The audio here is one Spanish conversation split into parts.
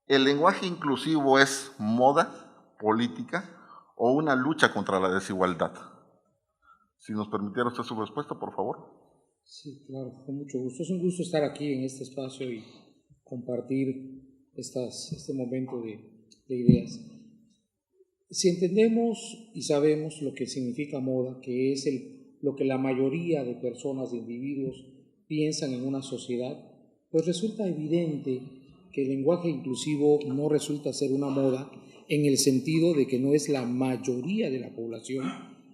¿El lenguaje inclusivo es moda política o una lucha contra la desigualdad? Si nos permitiera usted su respuesta, por favor. Sí, claro, con mucho gusto. Es un gusto estar aquí en este espacio y compartir este momento de ideas. Si entendemos y sabemos lo que significa moda, que es lo que la mayoría de personas, de individuos, piensan en una sociedad, pues resulta evidente que el lenguaje inclusivo no resulta ser una moda en el sentido de que no es la mayoría de la población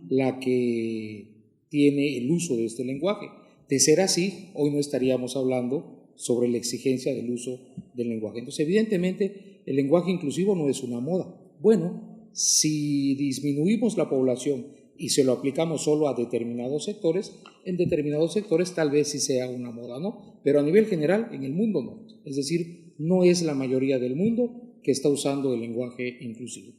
la que tiene el uso de este lenguaje. De ser así, hoy no estaríamos hablando sobre la exigencia del uso del lenguaje. Entonces, evidentemente, el lenguaje inclusivo no es una moda. Bueno, si disminuimos la población y se lo aplicamos solo a determinados sectores, en determinados sectores tal vez sí sea una moda, ¿no? Pero a nivel general, en el mundo no. Es decir, no es la mayoría del mundo que está usando el lenguaje inclusivo.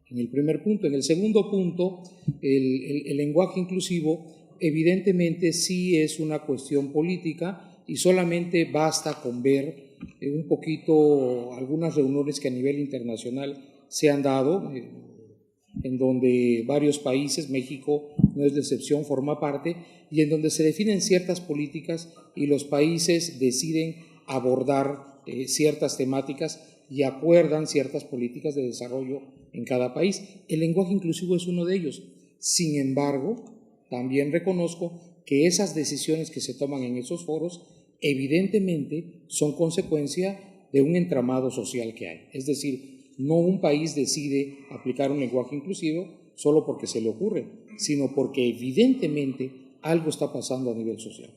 En el primer punto. En el segundo punto, el lenguaje inclusivo evidentemente sí es una cuestión política y solamente basta con ver un poquito algunas reuniones que a nivel internacional se han dado, en donde varios países, México no es la excepción, forma parte, y en donde se definen ciertas políticas y los países deciden abordar ciertas temáticas y acuerdan ciertas políticas de desarrollo en cada país. El lenguaje inclusivo es uno de ellos. Sin embargo, también reconozco que esas decisiones que se toman en esos foros evidentemente son consecuencia de un entramado social que hay. Es decir, no un país decide aplicar un lenguaje inclusivo solo porque se le ocurre, sino porque evidentemente algo está pasando a nivel social.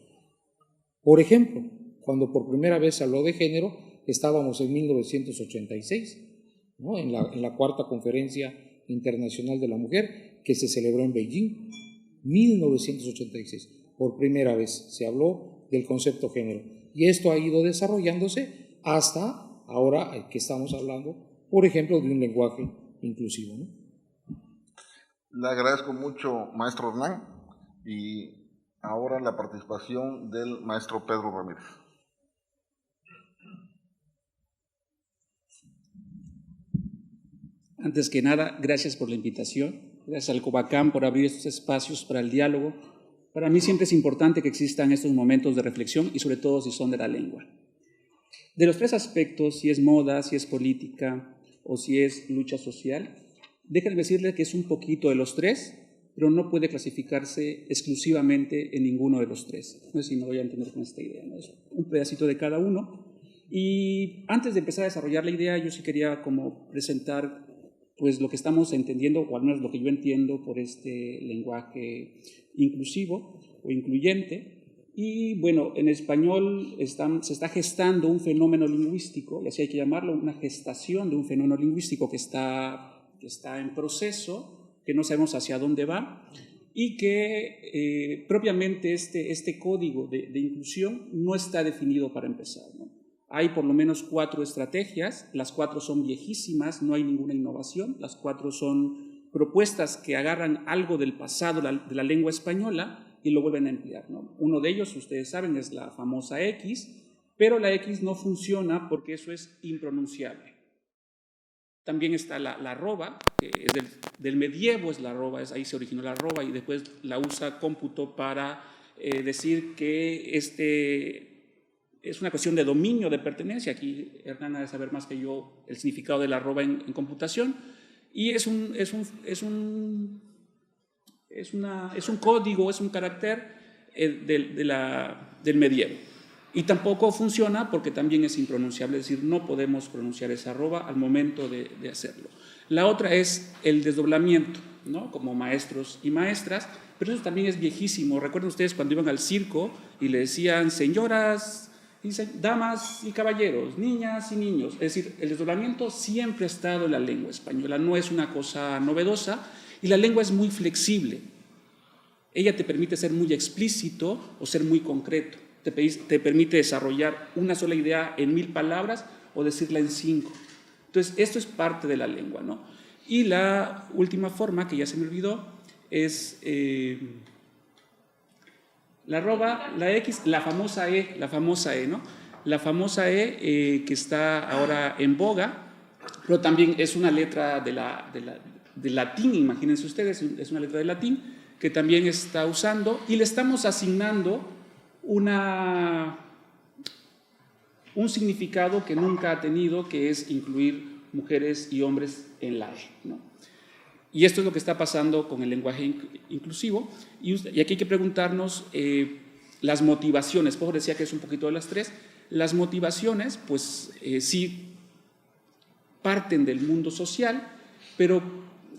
Por ejemplo, cuando por primera vez se habló de género, estábamos en 1986, ¿no? en la cuarta conferencia internacional de la mujer que se celebró en Beijing, 1986. Por primera vez se habló del concepto género. Y esto ha ido desarrollándose hasta ahora que estamos hablando, por ejemplo, de un lenguaje inclusivo, ¿no? Le agradezco mucho, maestro Hernán, y ahora la participación del maestro Pedro Ramírez. Antes que nada, gracias por la invitación, gracias al Covacam por abrir estos espacios para el diálogo. Para mí siempre es importante que existan estos momentos de reflexión y sobre todo si son de la lengua. De los tres aspectos, si es moda, si es política o si es lucha social, déjenme decirles que es un poquito de los tres, pero no puede clasificarse exclusivamente en ninguno de los tres. No sé si me voy a entender con esta idea, ¿no? Es un pedacito de cada uno. Y antes de empezar a desarrollar la idea, yo sí quería como presentar pues lo que estamos entendiendo, o al menos lo que yo entiendo por este lenguaje inclusivo o incluyente. Y bueno, en español se está gestando un fenómeno lingüístico, y así hay que llamarlo, una gestación de un fenómeno lingüístico que está en proceso, que no sabemos hacia dónde va, y que propiamente este código de inclusión no está definido para empezar, ¿no? Hay por lo menos 4 estrategias, las 4 son viejísimas, no hay ninguna innovación, las 4 son propuestas que agarran algo del pasado de la lengua española y lo vuelven a emplear, ¿no? Uno de ellos, ustedes saben, es la famosa X, pero la X no funciona porque eso es impronunciable. También está la arroba, que es del medievo, es la arroba, ahí se originó la arroba y después la usa cómputo para decir que es una cuestión de dominio, de pertenencia. Aquí Hernán ha de saber más que yo el significado de la arroba en computación. Y es un código, es un carácter del medievo. Y tampoco funciona porque también es impronunciable, es decir, no podemos pronunciar esa arroba al momento de hacerlo. La otra es el desdoblamiento, ¿no? Como maestros y maestras, pero eso también es viejísimo. Recuerden ustedes cuando iban al circo y le decían señoras, damas y caballeros, niñas y niños. Es decir, el desdoblamiento siempre ha estado en la lengua española, no es una cosa novedosa, y la lengua es muy flexible. Ella te permite ser muy explícito o ser muy concreto. Te permite desarrollar una sola idea en 1000 palabras o decirla en 5. Entonces, esto es parte de la lengua, ¿no? Y la última forma, que ya se me olvidó, es la arroba, la X, la famosa E, ¿no? la famosa E que está ahora en boga, pero también es una letra de latín, imagínense ustedes, es una letra de latín que también está usando y le estamos asignando un significado que nunca ha tenido, que es incluir mujeres y hombres en la E, ¿no? Y esto es lo que está pasando con el lenguaje inclusivo. Y aquí hay que preguntarnos las motivaciones. Por decía que es un poquito de las tres. Las motivaciones, pues sí parten del mundo social, pero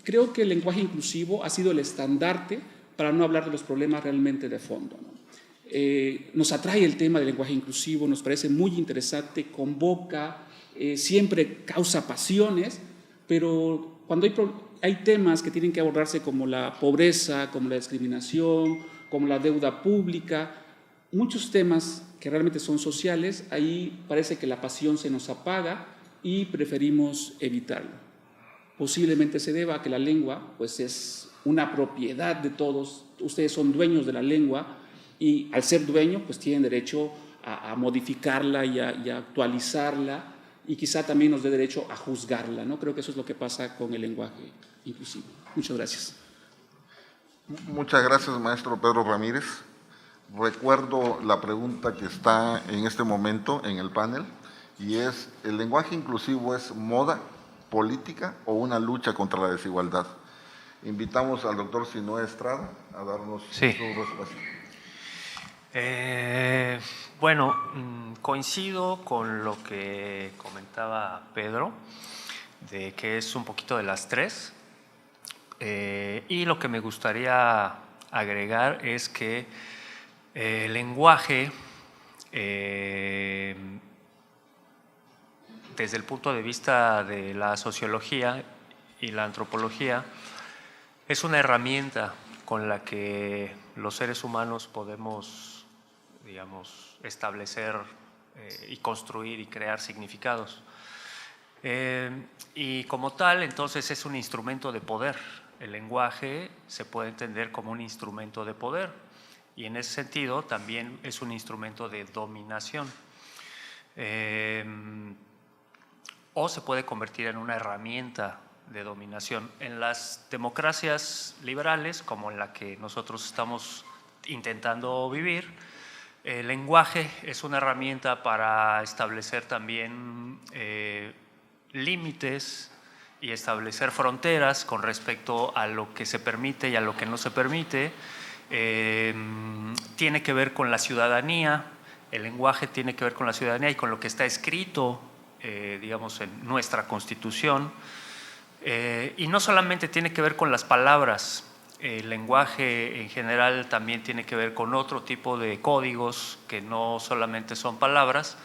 creo que el lenguaje inclusivo ha sido el estandarte para no hablar de los problemas realmente de fondo, ¿no? Nos atrae el tema del lenguaje inclusivo, nos parece muy interesante, convoca, siempre causa pasiones, pero cuando hay temas que tienen que abordarse como la pobreza, como la discriminación, como la deuda pública, muchos temas que realmente son sociales, ahí parece que la pasión se nos apaga y preferimos evitarlo. Posiblemente se deba a que la lengua pues, es una propiedad de todos, ustedes son dueños de la lengua y al ser dueño pues tienen derecho a modificarla y a actualizarla y quizá también nos dé derecho a juzgarla, ¿no? Creo que eso es lo que pasa con el lenguaje inclusivo. Muchas gracias. Muchas gracias, maestro Pedro Ramírez. Recuerdo la pregunta que está en este momento en el panel y es, ¿el lenguaje inclusivo es moda, política o una lucha contra la desigualdad? Invitamos al doctor Sinoé Estrada a darnos su respuesta. Bueno, coincido con lo que comentaba Pedro, de que es un poquito de las tres. Y lo que me gustaría agregar es que el lenguaje, desde el punto de vista de la sociología y la antropología, es una herramienta con la que los seres humanos podemos, digamos, establecer y construir y crear significados. Y como tal, entonces es un instrumento de poder. El lenguaje se puede entender como un instrumento de poder y en ese sentido también es un instrumento de dominación. O se puede convertir en una herramienta de dominación. En las democracias liberales, como en la que nosotros estamos intentando vivir, el lenguaje es una herramienta para establecer también límites y establecer fronteras con respecto a lo que se permite y a lo que no se permite. Tiene que ver con la ciudadanía, el lenguaje tiene que ver con la ciudadanía y con lo que está escrito, digamos, en nuestra Constitución. Y no solamente tiene que ver con las palabras, el lenguaje en general también tiene que ver con otro tipo de códigos que no solamente son palabras,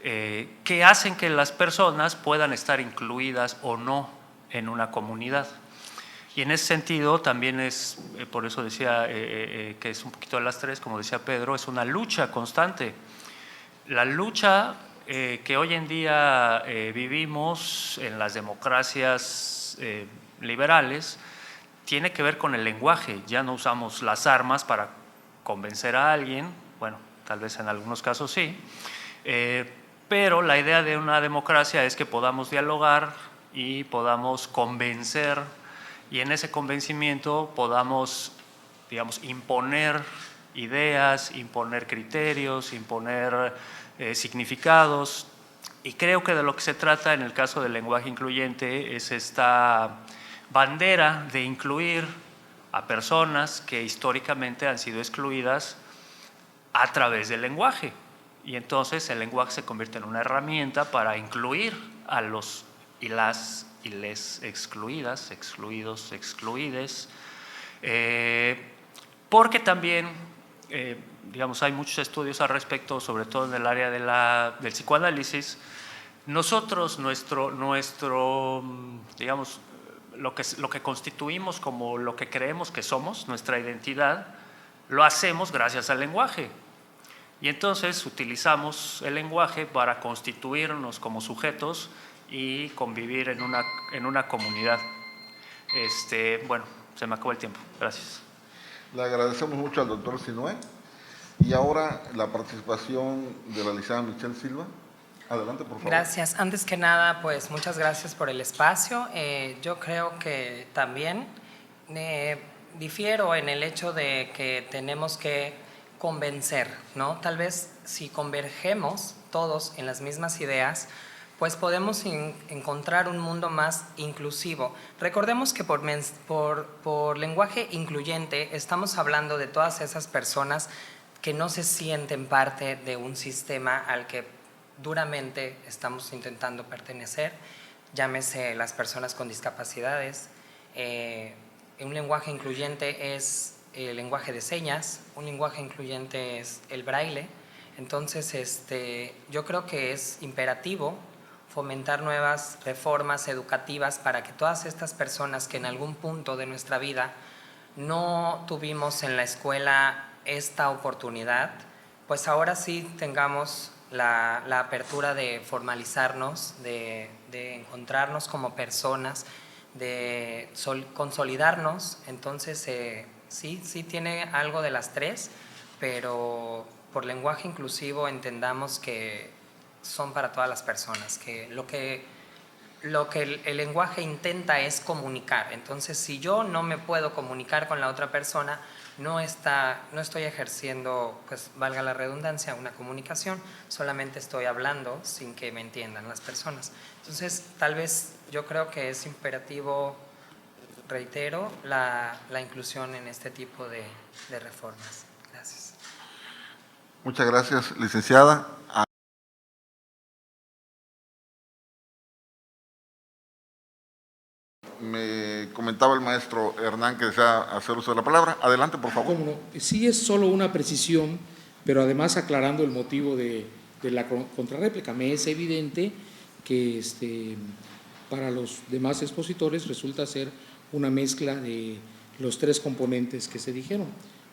que hacen que las personas puedan estar incluidas o no en una comunidad. Y en ese sentido también es, por eso decía que es un poquito de las tres, como decía Pedro, es una lucha constante. La lucha que hoy en día vivimos en las democracias liberales tiene que ver con el lenguaje. Ya no usamos las armas para convencer a alguien, bueno, tal vez en algunos casos sí, pero la idea de una democracia es que podamos dialogar y podamos convencer, y en ese convencimiento podamos, digamos, imponer ideas, imponer criterios, imponer significados. Y creo que de lo que se trata en el caso del lenguaje incluyente es esta bandera de incluir a personas que históricamente han sido excluidas a través del lenguaje. Y entonces el lenguaje se convierte en una herramienta para incluir a los y las y les excluidas, excluidos, excluides, porque también, digamos, hay muchos estudios al respecto, sobre todo en el área del psicoanálisis. Nosotros, digamos, lo que constituimos como lo que creemos que somos, nuestra identidad, lo hacemos gracias al lenguaje. Y entonces utilizamos el lenguaje para constituirnos como sujetos y convivir en una comunidad. Bueno, se me acabó el tiempo. Gracias. Le agradecemos mucho al doctor Sinoé. Y ahora la participación de la licenciada Michelle Silva. Adelante, por favor. Gracias. Antes que nada, pues muchas gracias por el espacio. Yo creo que también difiero en el hecho de que tenemos que convencer, ¿no? Tal vez si convergemos todos en las mismas ideas, pues podemos encontrar un mundo más inclusivo. Recordemos que por lenguaje incluyente estamos hablando de todas esas personas que no se sienten parte de un sistema al que duramente estamos intentando pertenecer, llámese las personas con discapacidades. Un lenguaje incluyente es el lenguaje de señas, un lenguaje incluyente es el braille. Entonces, yo creo que es imperativo fomentar nuevas reformas educativas para que todas estas personas que en algún punto de nuestra vida no tuvimos en la escuela esta oportunidad, pues ahora sí tengamos la apertura de formalizarnos, de encontrarnos como personas, de consolidarnos. Entonces, sí tiene algo de las tres, pero por lenguaje inclusivo entendamos que son para todas las personas, que lo que el lenguaje intenta es comunicar. Entonces, si yo no me puedo comunicar con la otra persona, no estoy ejerciendo, pues valga la redundancia, una comunicación, solamente estoy hablando sin que me entiendan las personas. Entonces, tal vez yo creo que es imperativo, reitero, la inclusión en este tipo de reformas. Gracias. Muchas gracias, licenciada. Me comentaba el maestro Hernán que desea hacer uso de la palabra. Adelante, por favor. ¿Cómo no? Sí, es solo una precisión, pero además aclarando el motivo de la contrarréplica. Me es evidente que para los demás expositores resulta ser una mezcla de los tres componentes que se dijeron.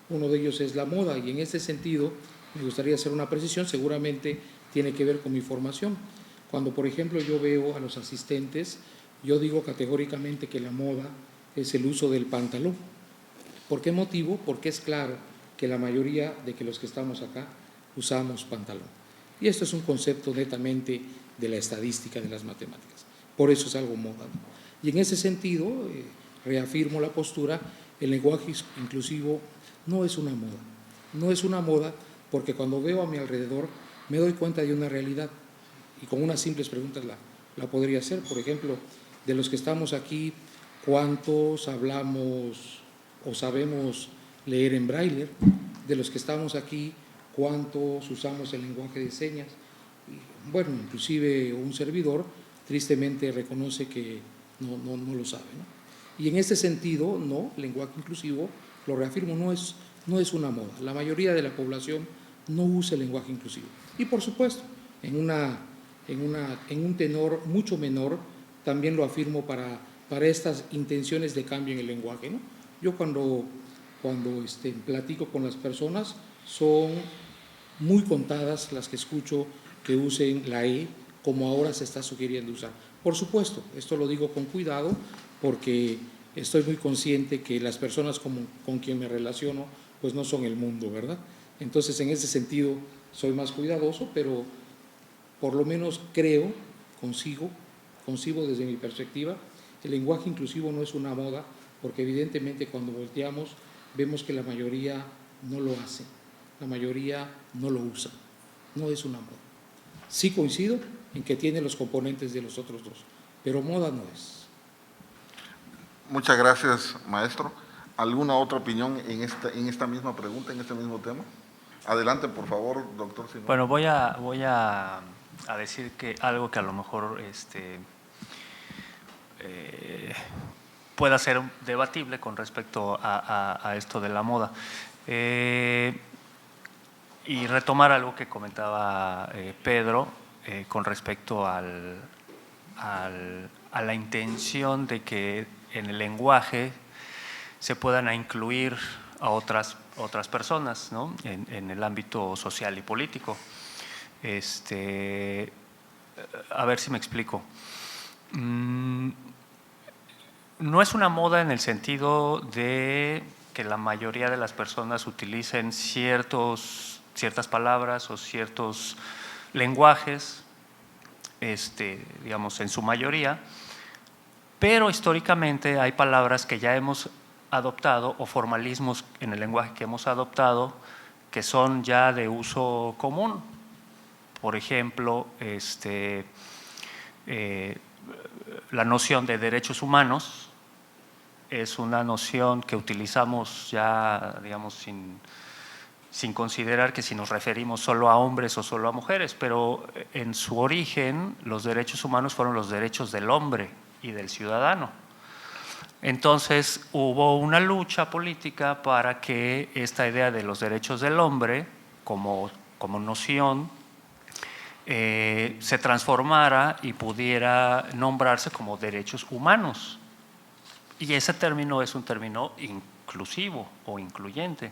Uno de ellos es la moda, y en este sentido me gustaría hacer una precisión, seguramente tiene que ver con mi formación. Cuando, por ejemplo, yo veo a los asistentes, yo digo categóricamente que la moda es el uso del pantalón. ¿Por qué motivo? Porque es claro que la mayoría de que los que estamos acá usamos pantalón. Y esto es un concepto netamente de la estadística, de las matemáticas. Por eso es algo moda. Y en ese sentido, reafirmo la postura, el lenguaje inclusivo no es una moda. No es una moda porque cuando veo a mi alrededor me doy cuenta de una realidad, y con unas simples preguntas la podría hacer. Por ejemplo, de los que estamos aquí, ¿cuántos hablamos o sabemos leer en braille? De los que estamos aquí, ¿cuántos usamos el lenguaje de señas? Y, bueno, inclusive un servidor tristemente reconoce que no lo sabe, ¿no? Y en este sentido, no, el lenguaje inclusivo, lo reafirmo, no es una moda. La mayoría de la población no usa el lenguaje inclusivo. Y por supuesto, en un tenor mucho menor, también lo afirmo para estas intenciones de cambio en el lenguaje, ¿no? Yo cuando platico con las personas, son muy contadas las que escucho que usen la E como ahora se está sugiriendo usar. Por supuesto, esto lo digo con cuidado porque estoy muy consciente que las personas con quien me relaciono pues no son el mundo, ¿verdad? Entonces, en ese sentido, soy más cuidadoso, pero por lo menos creo, concibo desde mi perspectiva, el lenguaje inclusivo no es una moda, porque evidentemente cuando volteamos vemos que la mayoría no lo hace, la mayoría no lo usa, no es una moda. Sí coincido en que tiene los componentes de los otros dos, pero moda no es. Muchas gracias, maestro. ¿Alguna otra opinión en esta misma pregunta, en este mismo tema? Adelante, por favor, doctor. Bueno, voy a decir algo que a lo mejor pueda ser debatible con respecto a esto de la moda. Y retomar algo que comentaba Pedro con respecto a la intención de que en el lenguaje se puedan incluir a otras personas, ¿no? en el ámbito social y político. A ver si me explico. No es una moda en el sentido de que la mayoría de las personas utilicen ciertos ciertas palabras o ciertos lenguajes, digamos en su mayoría, pero históricamente hay palabras que ya hemos adoptado o formalismos en el lenguaje que hemos adoptado que son ya de uso común. Por ejemplo, la noción de derechos humanos es una noción que utilizamos ya, digamos, sin considerar que si nos referimos solo a hombres o solo a mujeres, pero en su origen los derechos humanos fueron los derechos del hombre y del ciudadano. Entonces hubo una lucha política para que esta idea de los derechos del hombre como noción se transformara y pudiera nombrarse como derechos humanos. Y ese término es un término inclusivo o incluyente.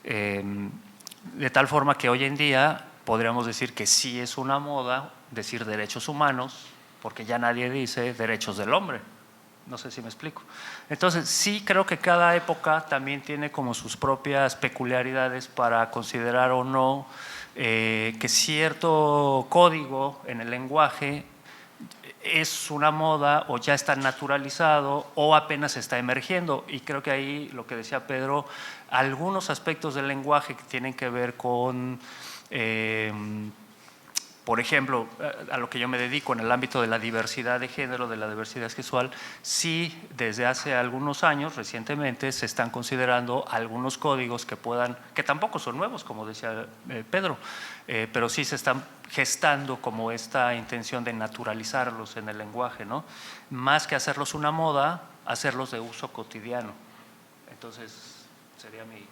De tal forma que hoy en día podríamos decir que sí es una moda decir derechos humanos, porque ya nadie dice derechos del hombre. No sé si me explico. Entonces, sí creo que cada época también tiene como sus propias peculiaridades para considerar o no que cierto código en el lenguaje es una moda o ya está naturalizado o apenas está emergiendo. Y creo que ahí lo que decía Pedro, algunos aspectos del lenguaje que tienen que ver con, por ejemplo, a lo que yo me dedico en el ámbito de la diversidad de género, de la diversidad sexual, sí desde hace algunos años, recientemente, se están considerando algunos códigos que tampoco son nuevos, como decía Pedro, pero sí se están gestando como esta intención de naturalizarlos en el lenguaje, ¿no? Más que hacerlos una moda, hacerlos de uso cotidiano. Entonces, sería mi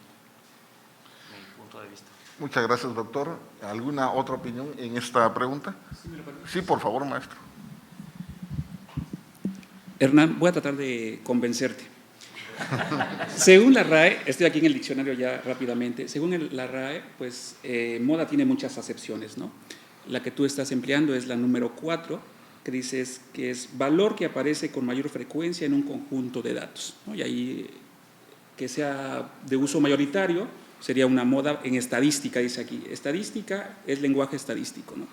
punto de vista. Muchas gracias, doctor. ¿Alguna otra opinión en esta pregunta? Sí, por favor, maestro. Hernán, voy a tratar de convencerte. Según la RAE, estoy aquí en el diccionario ya rápidamente, según la RAE, pues moda tiene muchas acepciones, ¿no? La que tú estás empleando es la número 4, que dices que es valor que aparece con mayor frecuencia en un conjunto de datos, ¿no? Y ahí que sea de uso mayoritario sería una moda en estadística, dice aquí. Estadística es lenguaje estadístico, ¿no?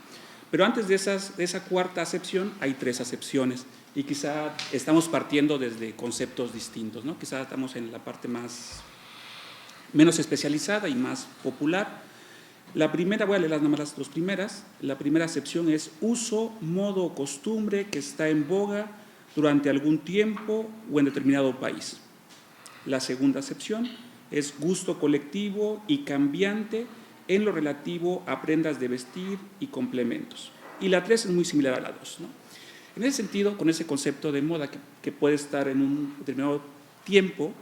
Pero antes de esa cuarta acepción hay 3 acepciones y quizá estamos partiendo desde conceptos distintos, ¿no? Quizá estamos en la parte menos especializada y más popular. La primera, voy a leer nomás las 2 primeras. La primera acepción es uso, modo o costumbre que está en boga durante algún tiempo o en determinado país. La segunda acepción es gusto colectivo y cambiante en lo relativo a prendas de vestir y complementos. Y la 3 es muy similar a la 2, ¿no? En ese sentido, con ese concepto de moda que puede estar en un determinado tiempo,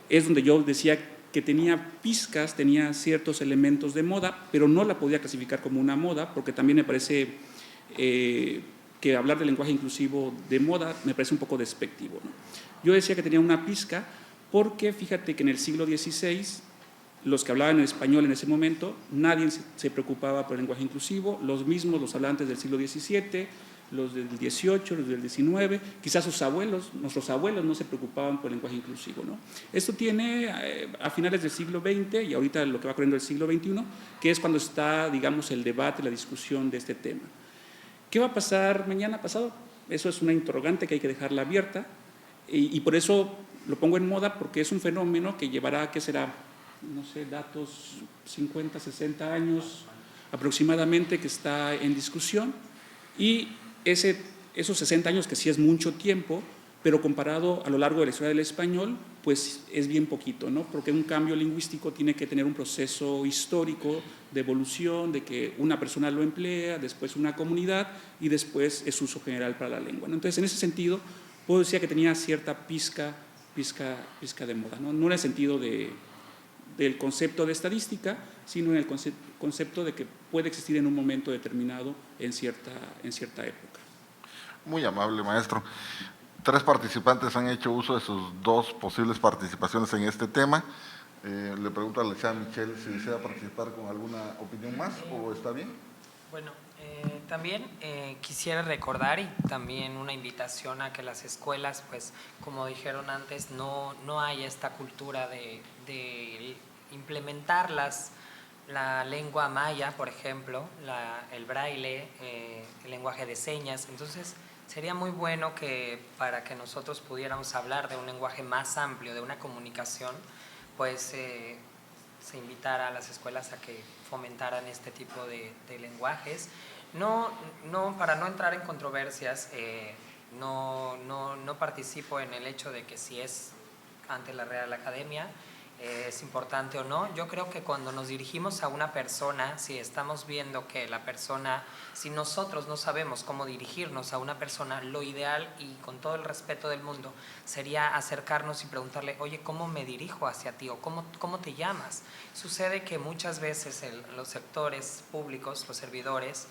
es donde yo decía que tenía pizcas, tenía ciertos elementos de moda, pero no la podía clasificar como una moda, porque también me parece que hablar de lenguaje inclusivo de moda me parece un poco despectivo, ¿no? Yo decía que tenía una pizca porque fíjate que en el siglo XVI, los que hablaban en español en ese momento, nadie se preocupaba por el lenguaje inclusivo, los mismos los hablantes del siglo XVII, los del XVIII, los del XIX, quizás nuestros abuelos no se preocupaban por el lenguaje inclusivo, ¿no? Esto tiene a finales del siglo XX y ahorita lo que va corriendo el siglo XXI, que es cuando está, digamos, el debate, la discusión de este tema. ¿Qué va a pasar mañana pasado? Eso es una interrogante que hay que dejarla abierta y por eso lo pongo en moda, porque es un fenómeno que llevará, ¿qué será? No sé, datos 50, 60 años aproximadamente que está en discusión y esos 60 años que sí es mucho tiempo, pero comparado a lo largo de la historia del español, pues es bien poquito, ¿no? Porque un cambio lingüístico tiene que tener un proceso histórico de evolución, de que una persona lo emplea, después una comunidad y después es uso general para la lengua, ¿no? Entonces, en ese sentido, puedo decir que tenía cierta pizca de moda, ¿no? No en el sentido del concepto de estadística, sino en el concepto de que puede existir en un momento determinado en cierta época. Muy amable, maestro. 3 participantes han hecho uso de sus 2 posibles participaciones en este tema. Le pregunto a la licenciada Michelle si desea participar con alguna opinión más o está bien. Bueno, también quisiera recordar y también una invitación a que las escuelas, pues como dijeron antes, no hay esta cultura de implementar las la lengua maya, por ejemplo, el braille, el lenguaje de señas. Entonces, sería muy bueno que para que nosotros pudiéramos hablar de un lenguaje más amplio, de una comunicación, pues se invitara a las escuelas a que fomentaran este tipo de lenguajes. Para no entrar en controversias, no participo en el hecho de que si es ante la Real Academia es importante o no. Yo creo que cuando nos dirigimos a una persona, si estamos viendo que la persona, si nosotros no sabemos cómo dirigirnos a una persona, lo ideal y con todo el respeto del mundo sería acercarnos y preguntarle, oye, ¿cómo me dirijo hacia ti? O ¿cómo te llamas? Sucede que muchas veces los sectores públicos, los servidores,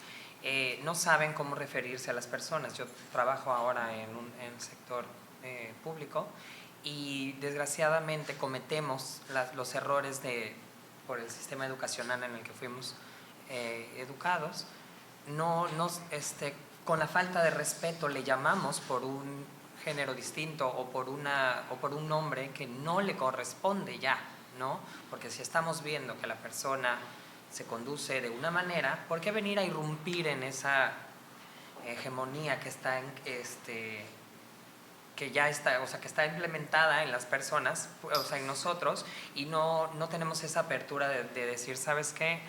no saben cómo referirse a las personas. Yo trabajo ahora en el sector público y desgraciadamente cometemos los errores por el sistema educacional en el que fuimos educados. Con la falta de respeto le llamamos por un género distinto o por un nombre que no le corresponde ya, ¿no? Porque si estamos viendo que la persona se conduce de una manera, ¿por qué venir a irrumpir en esa hegemonía que está que ya está, o sea, que está implementada en las personas, o sea, en nosotros, y no tenemos esa apertura de decir, ¿sabes qué?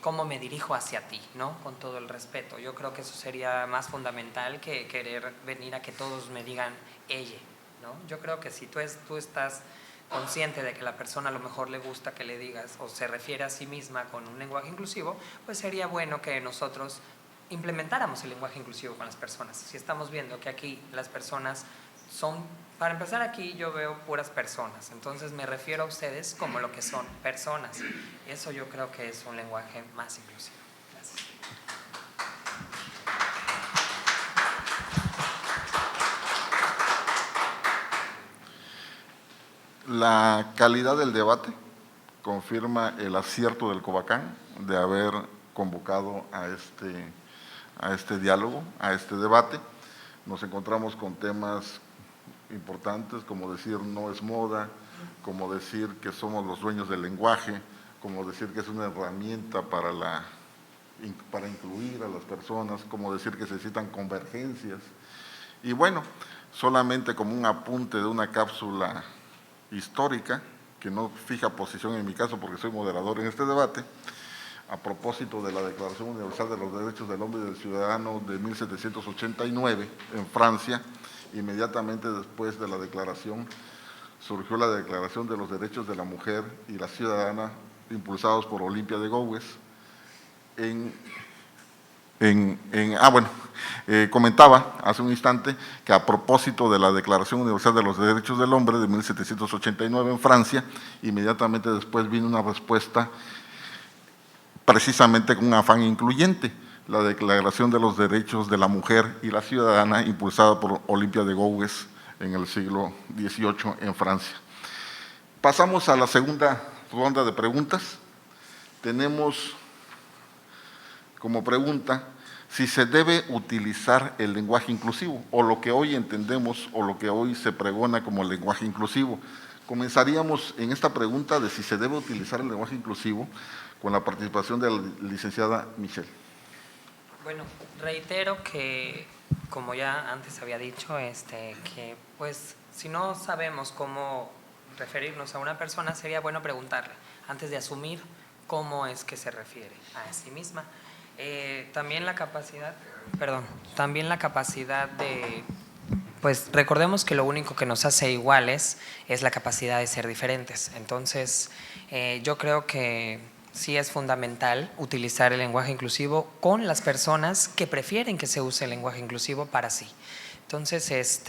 ¿Cómo me dirijo hacia ti? ¿No? Con todo el respeto. Yo creo que eso sería más fundamental que querer venir a que todos me digan ella, ¿no? Yo creo que si tú estás consciente de que la persona a lo mejor le gusta que le digas o se refiere a sí misma con un lenguaje inclusivo, pues sería bueno que nosotros implementáramos el lenguaje inclusivo con las personas. Si estamos viendo que aquí las personas son, para empezar aquí yo veo puras personas, entonces me refiero a ustedes como lo que son, personas. Eso yo creo que es un lenguaje más inclusivo. Gracias. La calidad del debate confirma el acierto del Covacán de haber convocado a este diálogo, a este debate. Nos encontramos con temas importantes, como decir no es moda, como decir que somos los dueños del lenguaje, como decir que es una herramienta para incluir a las personas, como decir que se necesitan convergencias. Y bueno, solamente como un apunte de una cápsula histórica, que no fija posición en mi caso porque soy moderador en este debate, a propósito de la Declaración Universal de los Derechos del Hombre y del Ciudadano de 1789 en Francia. Inmediatamente después de la declaración surgió la Declaración de los Derechos de la Mujer y la Ciudadana, impulsados por Olimpia de Gouges. Comentaba hace un instante que a propósito de la Declaración Universal de los Derechos del Hombre de 1789 en Francia, inmediatamente después vino una respuesta precisamente con un afán incluyente, la Declaración de los Derechos de la Mujer y la Ciudadana, impulsada por Olimpia de Gouges en el siglo XVIII en Francia. Pasamos a la segunda ronda de preguntas. Tenemos como pregunta si se debe utilizar el lenguaje inclusivo, o lo que hoy entendemos, o lo que hoy se pregona como lenguaje inclusivo. Comenzaríamos en esta pregunta de si se debe utilizar el lenguaje inclusivo con la participación de la licenciada Michelle. Bueno, reitero que, como ya antes había dicho, que pues si no sabemos cómo referirnos a una persona, sería bueno preguntarle antes de asumir cómo es que se refiere a sí misma. También la capacidad de, pues recordemos que lo único que nos hace iguales es la capacidad de ser diferentes. Entonces, yo creo que sí es fundamental utilizar el lenguaje inclusivo con las personas que prefieren que se use el lenguaje inclusivo para sí. Entonces,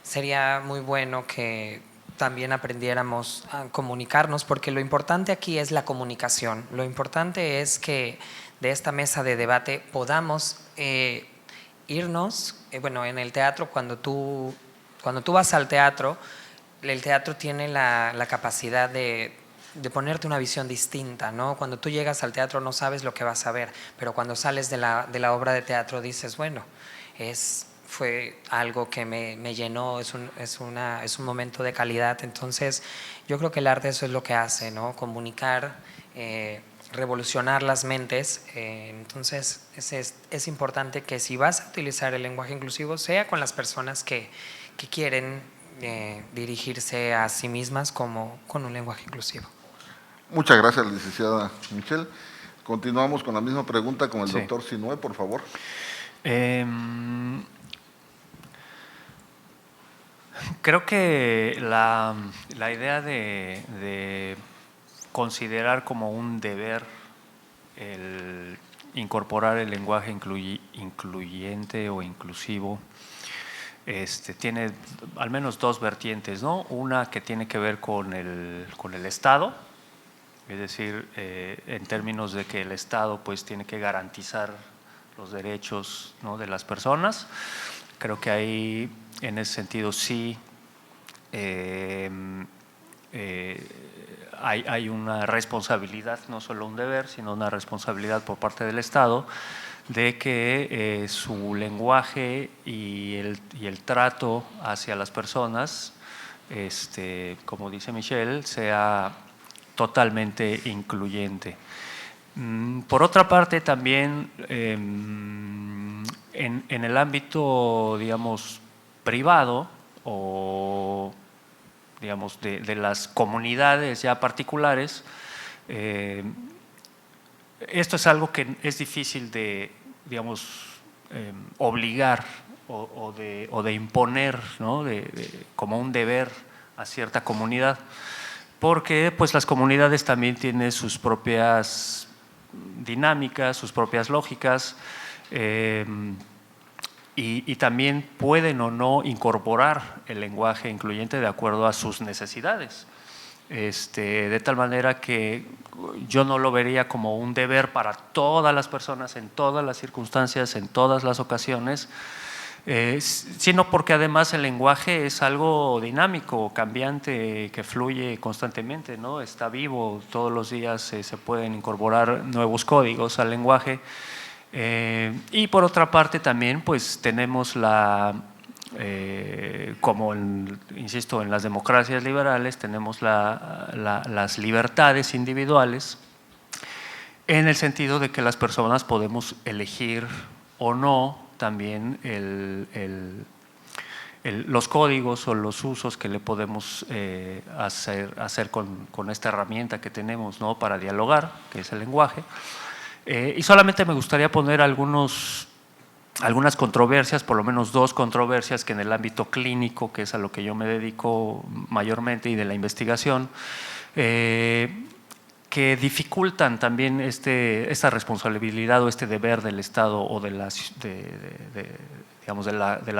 sería muy bueno que también aprendiéramos a comunicarnos, porque lo importante aquí es la comunicación. Lo importante es que de esta mesa de debate podamos irnos, en el teatro, cuando tú vas al teatro, el teatro tiene la capacidad de ponerte una visión distinta, ¿no? Cuando tú llegas al teatro no sabes lo que vas a ver, pero cuando sales de la obra de teatro dices, bueno, fue algo que me llenó, es un momento de calidad. Entonces yo creo que el arte eso es lo que hace, ¿no? Comunicar revolucionar las mentes. Entonces es importante que si vas a utilizar el lenguaje inclusivo sea con las personas que quieren dirigirse a sí mismas como con un lenguaje inclusivo. Muchas gracias, licenciada Michelle. Continuamos con la misma pregunta con el Sí. doctor Sinue, por favor. Creo que la idea de considerar como un deber el incorporar el lenguaje incluyente o inclusivo tiene al menos dos vertientes, ¿no? Una que tiene que ver con el Estado, es decir, en términos de que el Estado pues tiene que garantizar los derechos, ¿no?, de las personas. Creo que ahí, en ese sentido, sí hay una responsabilidad, no solo un deber, sino una responsabilidad por parte del Estado de que su lenguaje y el trato hacia las personas, como dice Michelle, sea totalmente incluyente. Por otra parte, también en el ámbito, digamos, privado o, digamos, de las comunidades ya particulares, esto es algo que es difícil de, digamos, obligar o de imponer, ¿no?, como un deber a cierta comunidad, porque pues las comunidades también tienen sus propias dinámicas, sus propias lógicas, y también pueden o no incorporar el lenguaje incluyente de acuerdo a sus necesidades. De tal manera que yo no lo vería como un deber para todas las personas, en todas las circunstancias, en todas las ocasiones, sino porque además el lenguaje es algo dinámico, cambiante, que fluye constantemente, ¿no? Está vivo, todos los días se pueden incorporar nuevos códigos al lenguaje. Y por otra parte también pues tenemos como insisto, en las democracias liberales tenemos las libertades individuales, en el sentido de que las personas podemos elegir o no también los códigos o los usos que le podemos hacer con esta herramienta que tenemos, ¿no?, para dialogar, que es el lenguaje. Y solamente me gustaría poner algunas controversias, por lo menos dos controversias que en el ámbito clínico, que es a lo que yo me dedico mayormente, y de la investigación, que dificultan también esta responsabilidad o este deber del Estado o de la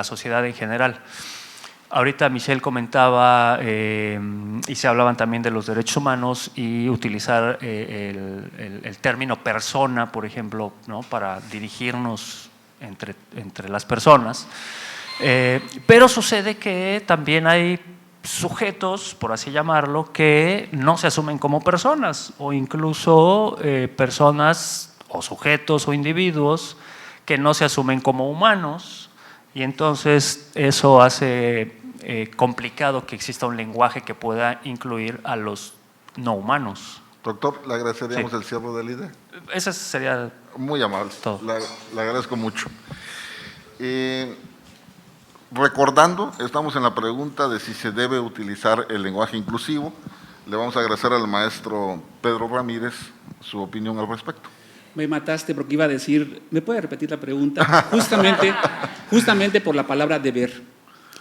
sociedad en general. Ahorita Michelle comentaba y se hablaban también de los derechos humanos y utilizar el término persona, por ejemplo, ¿no?, para dirigirnos entre las personas. Pero sucede que también hay sujetos, por así llamarlo, que no se asumen como personas, o incluso personas o sujetos o individuos que no se asumen como humanos, y entonces eso hace complicado que exista un lenguaje que pueda incluir a los no humanos. Doctor, le agradeceríamos Sí. el cierre de la idea. Esa sería Muy amable, todo. le agradezco mucho. Recordando, estamos en la pregunta de si se debe utilizar el lenguaje inclusivo. Le vamos a agradecer al maestro Pedro Ramírez su opinión al respecto. Me mataste porque iba a decir, ¿me puede repetir la pregunta? Justamente por la palabra deber.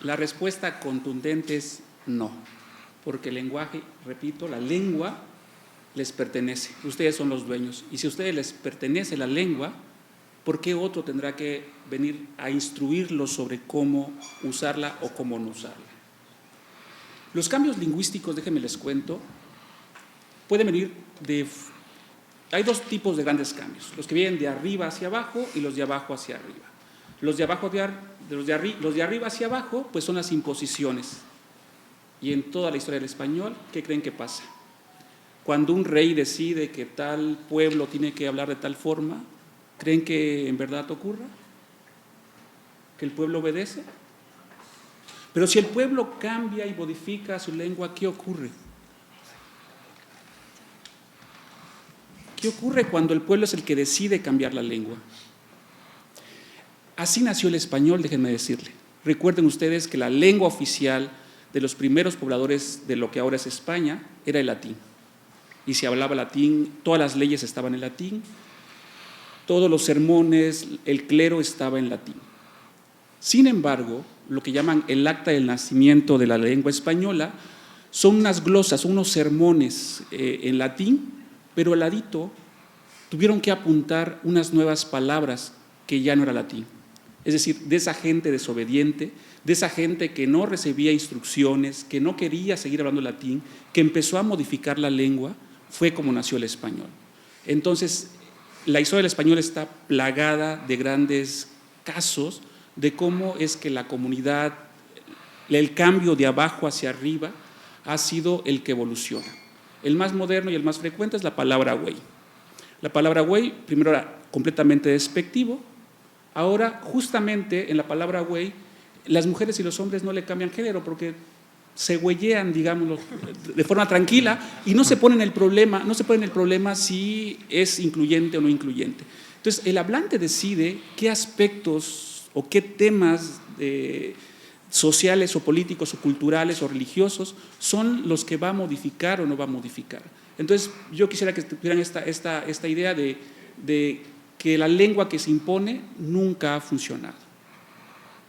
La respuesta contundente es no, porque el lenguaje, repito, la lengua les pertenece, ustedes son los dueños, y si a ustedes les pertenece la lengua, ¿por qué otro tendrá que venir a instruirlos sobre cómo usarla o cómo no usarla? Los cambios lingüísticos, déjenme les cuento, pueden venir hay dos tipos de grandes cambios, los que vienen de arriba hacia abajo y los de abajo hacia arriba. Los de arriba hacia abajo pues son las imposiciones. Y en toda la historia del español, ¿qué creen que pasa? Cuando un rey decide que tal pueblo tiene que hablar de tal forma, ¿creen que en verdad ocurra? ¿Que el pueblo obedece? Pero si el pueblo cambia y modifica su lengua, ¿qué ocurre? ¿Qué ocurre cuando el pueblo es el que decide cambiar la lengua? Así nació el español, déjenme decirle. Recuerden ustedes que la lengua oficial de los primeros pobladores de lo que ahora es España era el latín. Y se hablaba latín, todas las leyes estaban en latín, todos los sermones, el clero estaba en latín. Sin embargo, lo que llaman el acta del nacimiento de la lengua española son unas glosas, unos sermones en latín, pero al ladito tuvieron que apuntar unas nuevas palabras que ya no era latín. Es decir, de esa gente desobediente, de esa gente que no recibía instrucciones, que no quería seguir hablando latín, que empezó a modificar la lengua, fue como nació el español. Entonces, la historia del español está plagada de grandes casos de cómo es que la comunidad, el cambio de abajo hacia arriba, ha sido el que evoluciona. El más moderno y el más frecuente es la palabra güey. La palabra güey primero era completamente despectivo. Ahora, justamente en la palabra güey, las mujeres y los hombres no le cambian género porque se güeyean, digámoslo, de forma tranquila y no se ponen el problema si es incluyente o no incluyente. Entonces, el hablante decide qué aspectos o qué temas sociales o políticos o culturales o religiosos son los que va a modificar o no va a modificar. Entonces, yo quisiera que tuvieran esta idea de que la lengua que se impone nunca ha funcionado.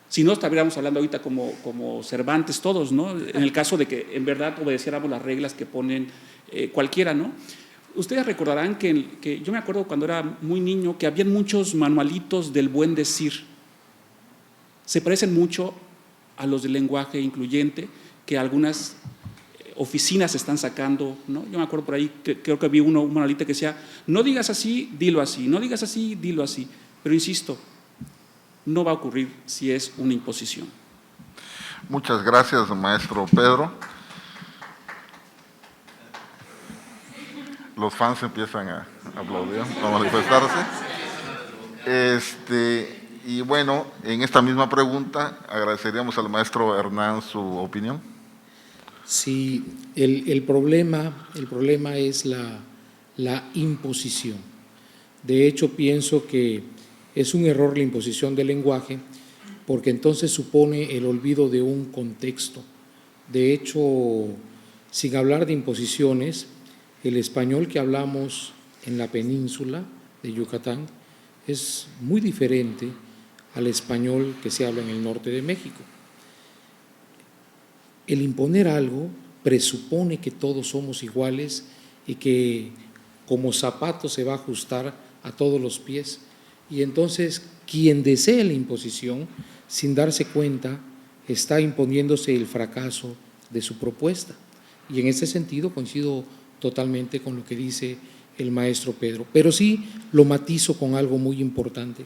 Si no, estaríamos hablando ahorita como Cervantes todos, ¿no? En el caso de que en verdad obedeciéramos las reglas que ponen cualquiera, ¿no? Ustedes recordarán que yo me acuerdo cuando era muy niño que había muchos manualitos del buen decir. Se parecen mucho a los del lenguaje incluyente que algunas oficinas están sacando, ¿no? Yo me acuerdo por ahí, creo que vi un manualito que decía, no digas así, dilo así, no digas así, dilo así. Pero insisto, no va a ocurrir si es una imposición. Muchas gracias, maestro Pedro. Los fans empiezan a aplaudir, a manifestarse. Y bueno, en esta misma pregunta agradeceríamos al maestro Hernán su opinión. Sí, el problema es la imposición. De hecho, pienso que es un error la imposición del lenguaje porque entonces supone el olvido de un contexto. De hecho, sin hablar de imposiciones, el español que hablamos en la península de Yucatán es muy diferente al español que se habla en el norte de México. El imponer algo presupone que todos somos iguales y que como zapato se va a ajustar a todos los pies. Y entonces quien desea la imposición, sin darse cuenta, está imponiéndose el fracaso de su propuesta. Y en ese sentido coincido totalmente con lo que dice el maestro Pedro. Pero sí lo matizo con algo muy importante.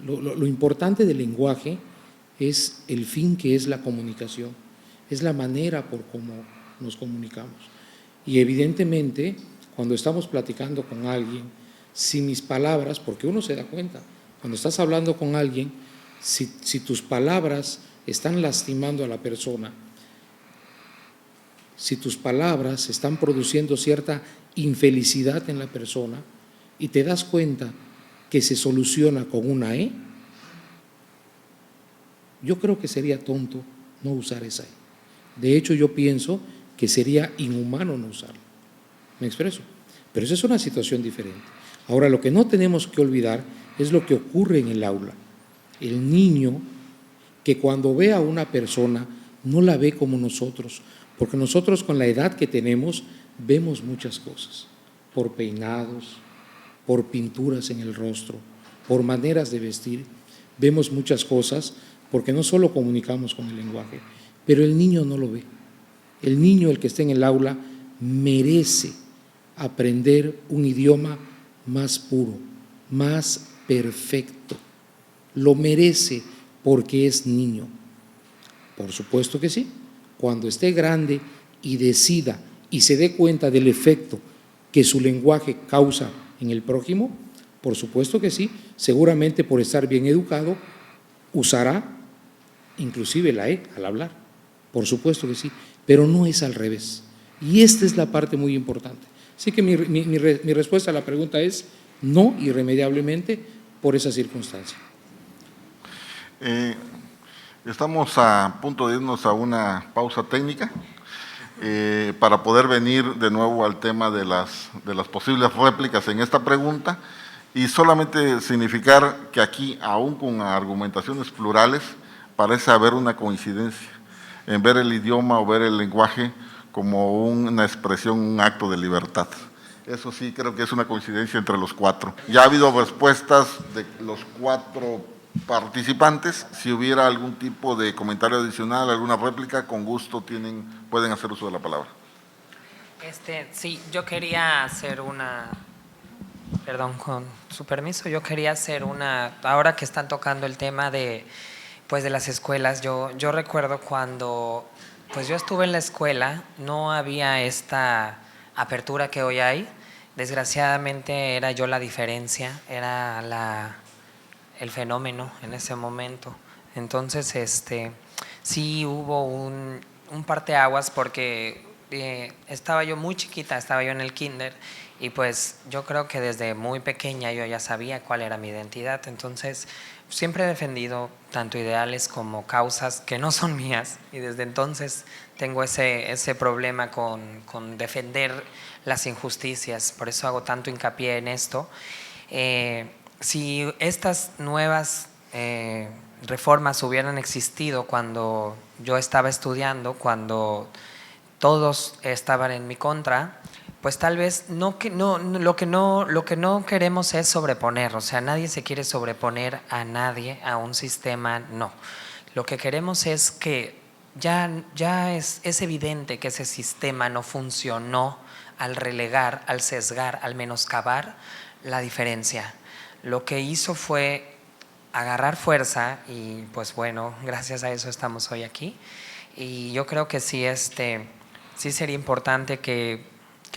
Lo importante del lenguaje es el fin que es la comunicación. Es la manera por cómo nos comunicamos. Y evidentemente, cuando estamos platicando con alguien, si mis palabras, porque uno se da cuenta, cuando estás hablando con alguien, si tus palabras están lastimando a la persona, si tus palabras están produciendo cierta infelicidad en la persona y te das cuenta que se soluciona con una E, yo creo que sería tonto no usar esa E. De hecho, yo pienso que sería inhumano no usarlo. ¿Me expreso? Pero esa es una situación diferente. Ahora, lo que no tenemos que olvidar es lo que ocurre en el aula. El niño que cuando ve a una persona no la ve como nosotros, porque nosotros con la edad que tenemos vemos muchas cosas, por peinados, por pinturas en el rostro, por maneras de vestir, vemos muchas cosas porque no solo comunicamos con el lenguaje, pero el niño no lo ve. El niño, el que está en el aula, merece aprender un idioma más puro, más perfecto. Lo merece porque es niño. Por supuesto que sí. Cuando esté grande y decida y se dé cuenta del efecto que su lenguaje causa en el prójimo, por supuesto que sí. Seguramente por estar bien educado, usará inclusive la E al hablar. Por supuesto que sí, pero no es al revés. Y esta es la parte muy importante. Así que mi respuesta a la pregunta es no, irremediablemente, por esa circunstancia. Estamos a punto de irnos a una pausa técnica para poder venir de nuevo al tema de las posibles réplicas en esta pregunta y solamente significar que aquí, aún con argumentaciones plurales, parece haber una coincidencia en ver el idioma o ver el lenguaje como una expresión, un acto de libertad. Eso sí, creo que es una coincidencia entre los cuatro. Ya ha habido respuestas de los cuatro participantes. Si hubiera algún tipo de comentario adicional, alguna réplica, con gusto pueden hacer uso de la palabra. Sí, yo quería hacer una, perdón, con su permiso, yo quería hacer ahora que están tocando el tema de las escuelas, yo recuerdo cuando pues yo estuve en la escuela, no había esta apertura que hoy hay. Desgraciadamente era yo la diferencia, era el fenómeno en ese momento. Entonces, sí hubo un parteaguas porque estaba yo muy chiquita, estaba yo en el kinder y pues yo creo que desde muy pequeña yo ya sabía cuál era mi identidad. Entonces, siempre he defendido tanto ideales como causas que no son mías y desde entonces tengo ese problema con defender las injusticias, por eso hago tanto hincapié en esto. Si estas nuevas reformas hubieran existido cuando yo estaba estudiando, cuando todos estaban en mi contra, pues tal vez lo que no queremos es sobreponer, o sea, nadie se quiere sobreponer a nadie, a un sistema, no. Lo que queremos es que ya es evidente que ese sistema no funcionó al relegar, al sesgar, al menoscabar la diferencia. Lo que hizo fue agarrar fuerza y pues bueno, gracias a eso estamos hoy aquí. Y yo creo que sí, sí sería importante que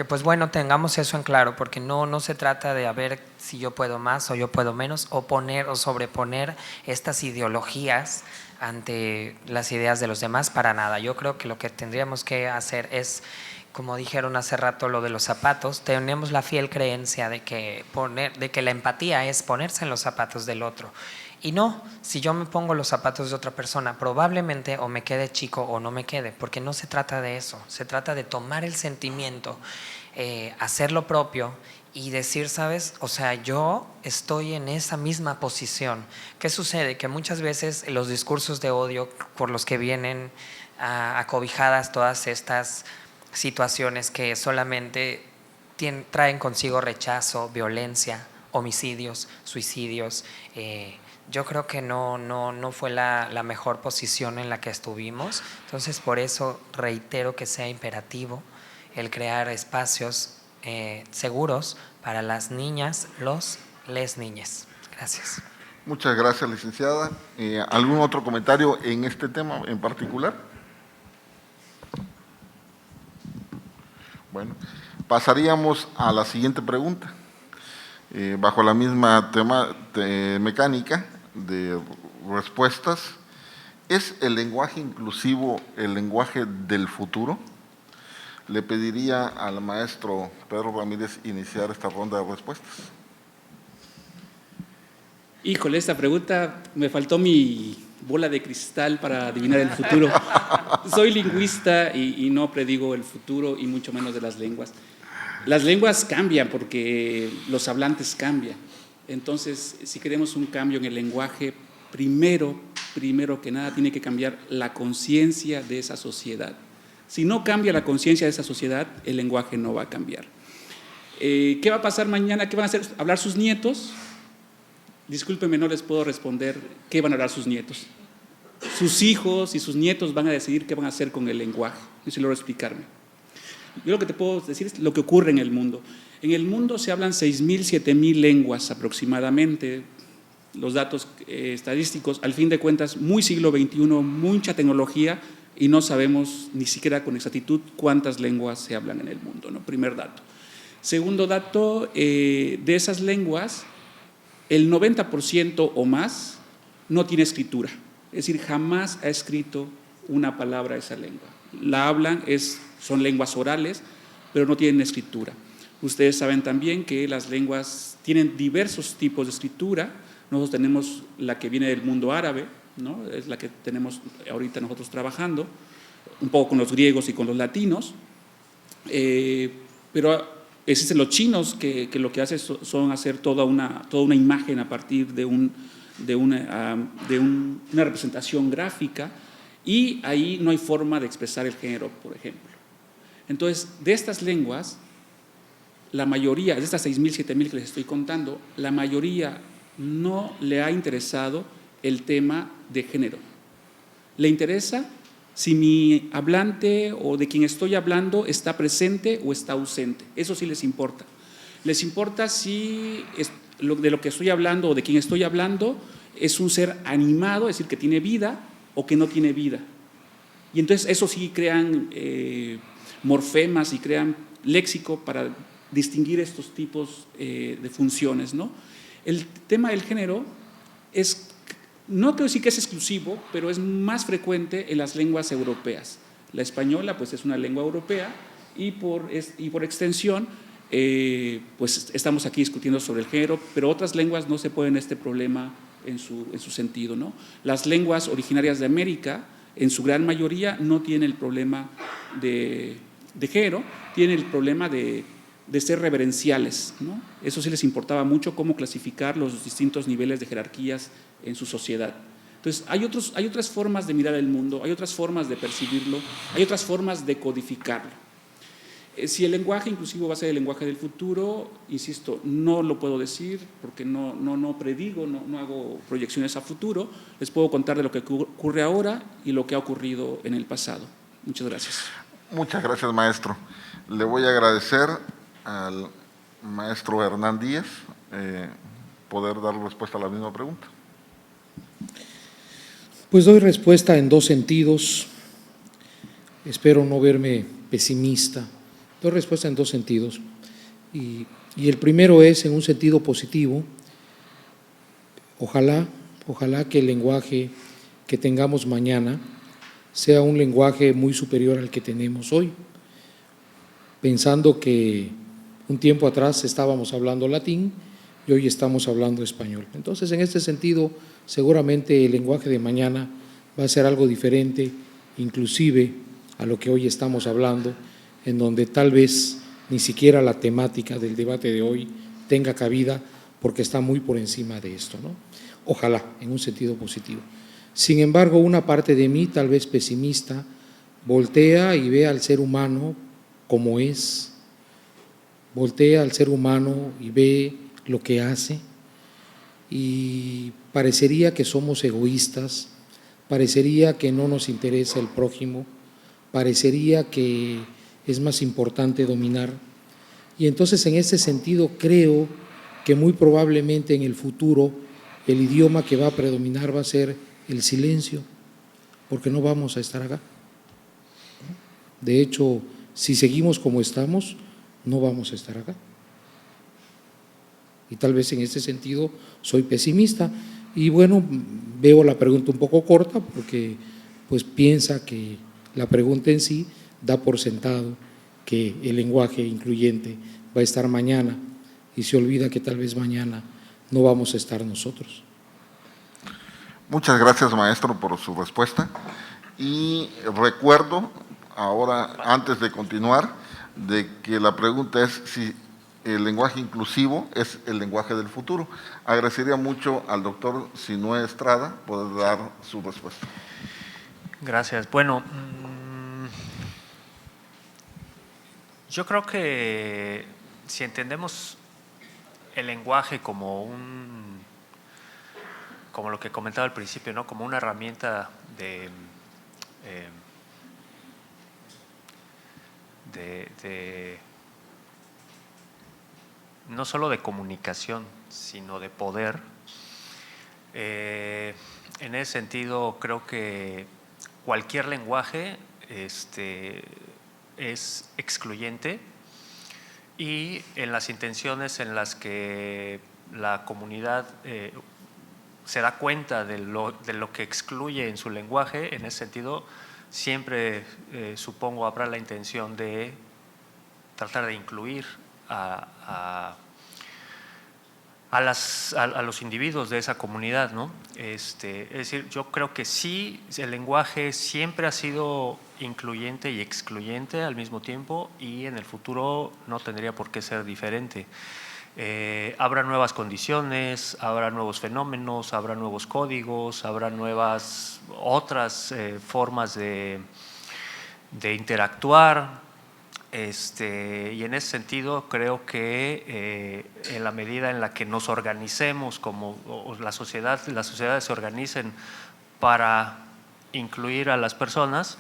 pues bueno, tengamos eso en claro, porque no se trata de a ver si yo puedo más o yo puedo menos, o poner o sobreponer estas ideologías ante las ideas de los demás, para nada. Yo creo que lo que tendríamos que hacer es, como dijeron hace rato lo de los zapatos, tenemos la fiel creencia de que la empatía es ponerse en los zapatos del otro. Y no, si yo me pongo los zapatos de otra persona, probablemente o me quede chico o no me quede, porque no se trata de eso, se trata de tomar el sentimiento, hacer lo propio y decir, ¿sabes? O sea, yo estoy en esa misma posición. ¿Qué sucede? Que muchas veces los discursos de odio por los que vienen acobijadas todas estas situaciones que solamente traen consigo rechazo, violencia, homicidios, suicidios, yo creo que no fue la mejor posición en la que estuvimos. Entonces, por eso reitero que sea imperativo el crear espacios seguros para las niñas, les niñas. Gracias. Muchas gracias, licenciada. ¿Algún otro comentario en este tema en particular? Bueno, pasaríamos a la siguiente pregunta. Bajo la misma mecánica de respuestas, ¿es el lenguaje inclusivo el lenguaje del futuro? Le pediría al maestro Pedro Ramírez iniciar esta ronda de respuestas. Híjole, esta pregunta, me faltó mi bola de cristal para adivinar el futuro. Soy lingüista y no predigo el futuro y mucho menos de las lenguas. Las lenguas cambian porque los hablantes cambian. Entonces, si queremos un cambio en el lenguaje, primero que nada tiene que cambiar la conciencia de esa sociedad. Si no cambia la conciencia de esa sociedad, el lenguaje no va a cambiar. ¿Qué va a pasar mañana? ¿Qué van a hacer? ¿Hablar sus nietos? Discúlpenme, no les puedo responder qué van a hablar sus nietos. Sus hijos y sus nietos van a decidir qué van a hacer con el lenguaje. Yo sí logro explicarme. Yo lo que te puedo decir es lo que ocurre en el mundo. En el mundo se hablan 6.000, 7.000 lenguas aproximadamente. Los datos estadísticos, al fin de cuentas, muy siglo XXI, mucha tecnología y no sabemos ni siquiera con exactitud cuántas lenguas se hablan en el mundo, ¿no? Primer dato. Segundo dato, de esas lenguas, el 90% o más no tiene escritura. Es decir, jamás ha escrito una palabra esa lengua. La hablan, son lenguas orales, pero no tienen escritura. Ustedes saben también que las lenguas tienen diversos tipos de escritura. Nosotros tenemos la que viene del mundo árabe, ¿no? Es la que tenemos ahorita nosotros trabajando, un poco con los griegos y con los latinos, pero existen los chinos que lo que hacen son hacer toda una imagen a partir de una representación gráfica, y ahí no hay forma de expresar el género, por ejemplo. Entonces, de estas lenguas, la mayoría, de estas 6.000, 7.000 que les estoy contando, la mayoría no le ha interesado el tema de género. Le interesa si mi hablante o de quien estoy hablando está presente o está ausente. Eso sí les importa. Les importa si de lo que estoy hablando o de quien estoy hablando es un ser animado, es decir, que tiene vida o que no tiene vida. Y entonces eso sí crean morfemas y crean léxico para distinguir estos tipos de funciones, ¿no? El tema del género no quiero decir que es exclusivo, pero es más frecuente en las lenguas europeas. La española, pues, es una lengua europea y por extensión, pues, estamos aquí discutiendo sobre el género, pero otras lenguas no se ponen este problema en su sentido, ¿no? Las lenguas originarias de América, en su gran mayoría, no tienen el problema de género, tienen el problema de ser reverenciales, ¿no? Eso sí les importaba mucho, cómo clasificar los distintos niveles de jerarquías en su sociedad. Entonces, hay otras formas de mirar el mundo, hay otras formas de percibirlo, hay otras formas de codificarlo. Si el lenguaje inclusivo va a ser el lenguaje del futuro, insisto, no lo puedo decir porque no predigo, no hago proyecciones a futuro. Les puedo contar de lo que ocurre ahora y lo que ha ocurrido en el pasado. Muchas gracias. Muchas gracias, maestro. Le voy a agradecer al maestro Hernán Díaz poder dar respuesta a la misma pregunta. Pues doy respuesta en dos sentidos. Espero no verme pesimista. Doy respuesta en dos sentidos. Y el primero es en un sentido positivo. Ojalá que el lenguaje que tengamos mañana sea un lenguaje muy superior al que tenemos hoy. Pensando que un tiempo atrás estábamos hablando latín y hoy estamos hablando español. Entonces, en este sentido, seguramente el lenguaje de mañana va a ser algo diferente, inclusive a lo que hoy estamos hablando, en donde tal vez ni siquiera la temática del debate de hoy tenga cabida porque está muy por encima de esto, ¿no? Ojalá, en un sentido positivo. Sin embargo, una parte de mí, tal vez pesimista, voltea y ve al ser humano como es, voltea al ser humano y ve lo que hace, y parecería que somos egoístas, parecería que no nos interesa el prójimo, parecería que es más importante dominar. Y entonces, en ese sentido, creo que muy probablemente en el futuro el idioma que va a predominar va a ser el silencio, porque no vamos a estar acá. De hecho, si seguimos como estamos, no vamos a estar acá. Y tal vez en este sentido soy pesimista. Y bueno, veo la pregunta un poco corta porque pues piensa que la pregunta en sí da por sentado que el lenguaje incluyente va a estar mañana y se olvida que tal vez mañana no vamos a estar nosotros. Muchas gracias, maestro, por su respuesta. Y recuerdo ahora, antes de continuar, de que la pregunta es si el lenguaje inclusivo es el lenguaje del futuro. Agradecería mucho al doctor Sinué Estrada poder dar su respuesta. Gracias. Bueno, yo creo que si entendemos el lenguaje como lo que comentaba al principio, ¿no? Como una herramienta de no solo de comunicación, sino de poder. En ese sentido, creo que cualquier lenguaje es excluyente, y en las intenciones en las que la comunidad se da cuenta de lo que excluye en su lenguaje, en ese sentido, siempre supongo habrá la intención de tratar de incluir a los individuos de esa comunidad, ¿no? Es decir, yo creo que sí, el lenguaje siempre ha sido incluyente y excluyente al mismo tiempo, y en el futuro no tendría por qué ser diferente. Habrá nuevas condiciones, habrá nuevos fenómenos, habrá nuevos códigos, habrá otras formas de interactuar. Y en ese sentido creo que en la medida en la que nos organicemos como las sociedades se organicen para incluir a las personas,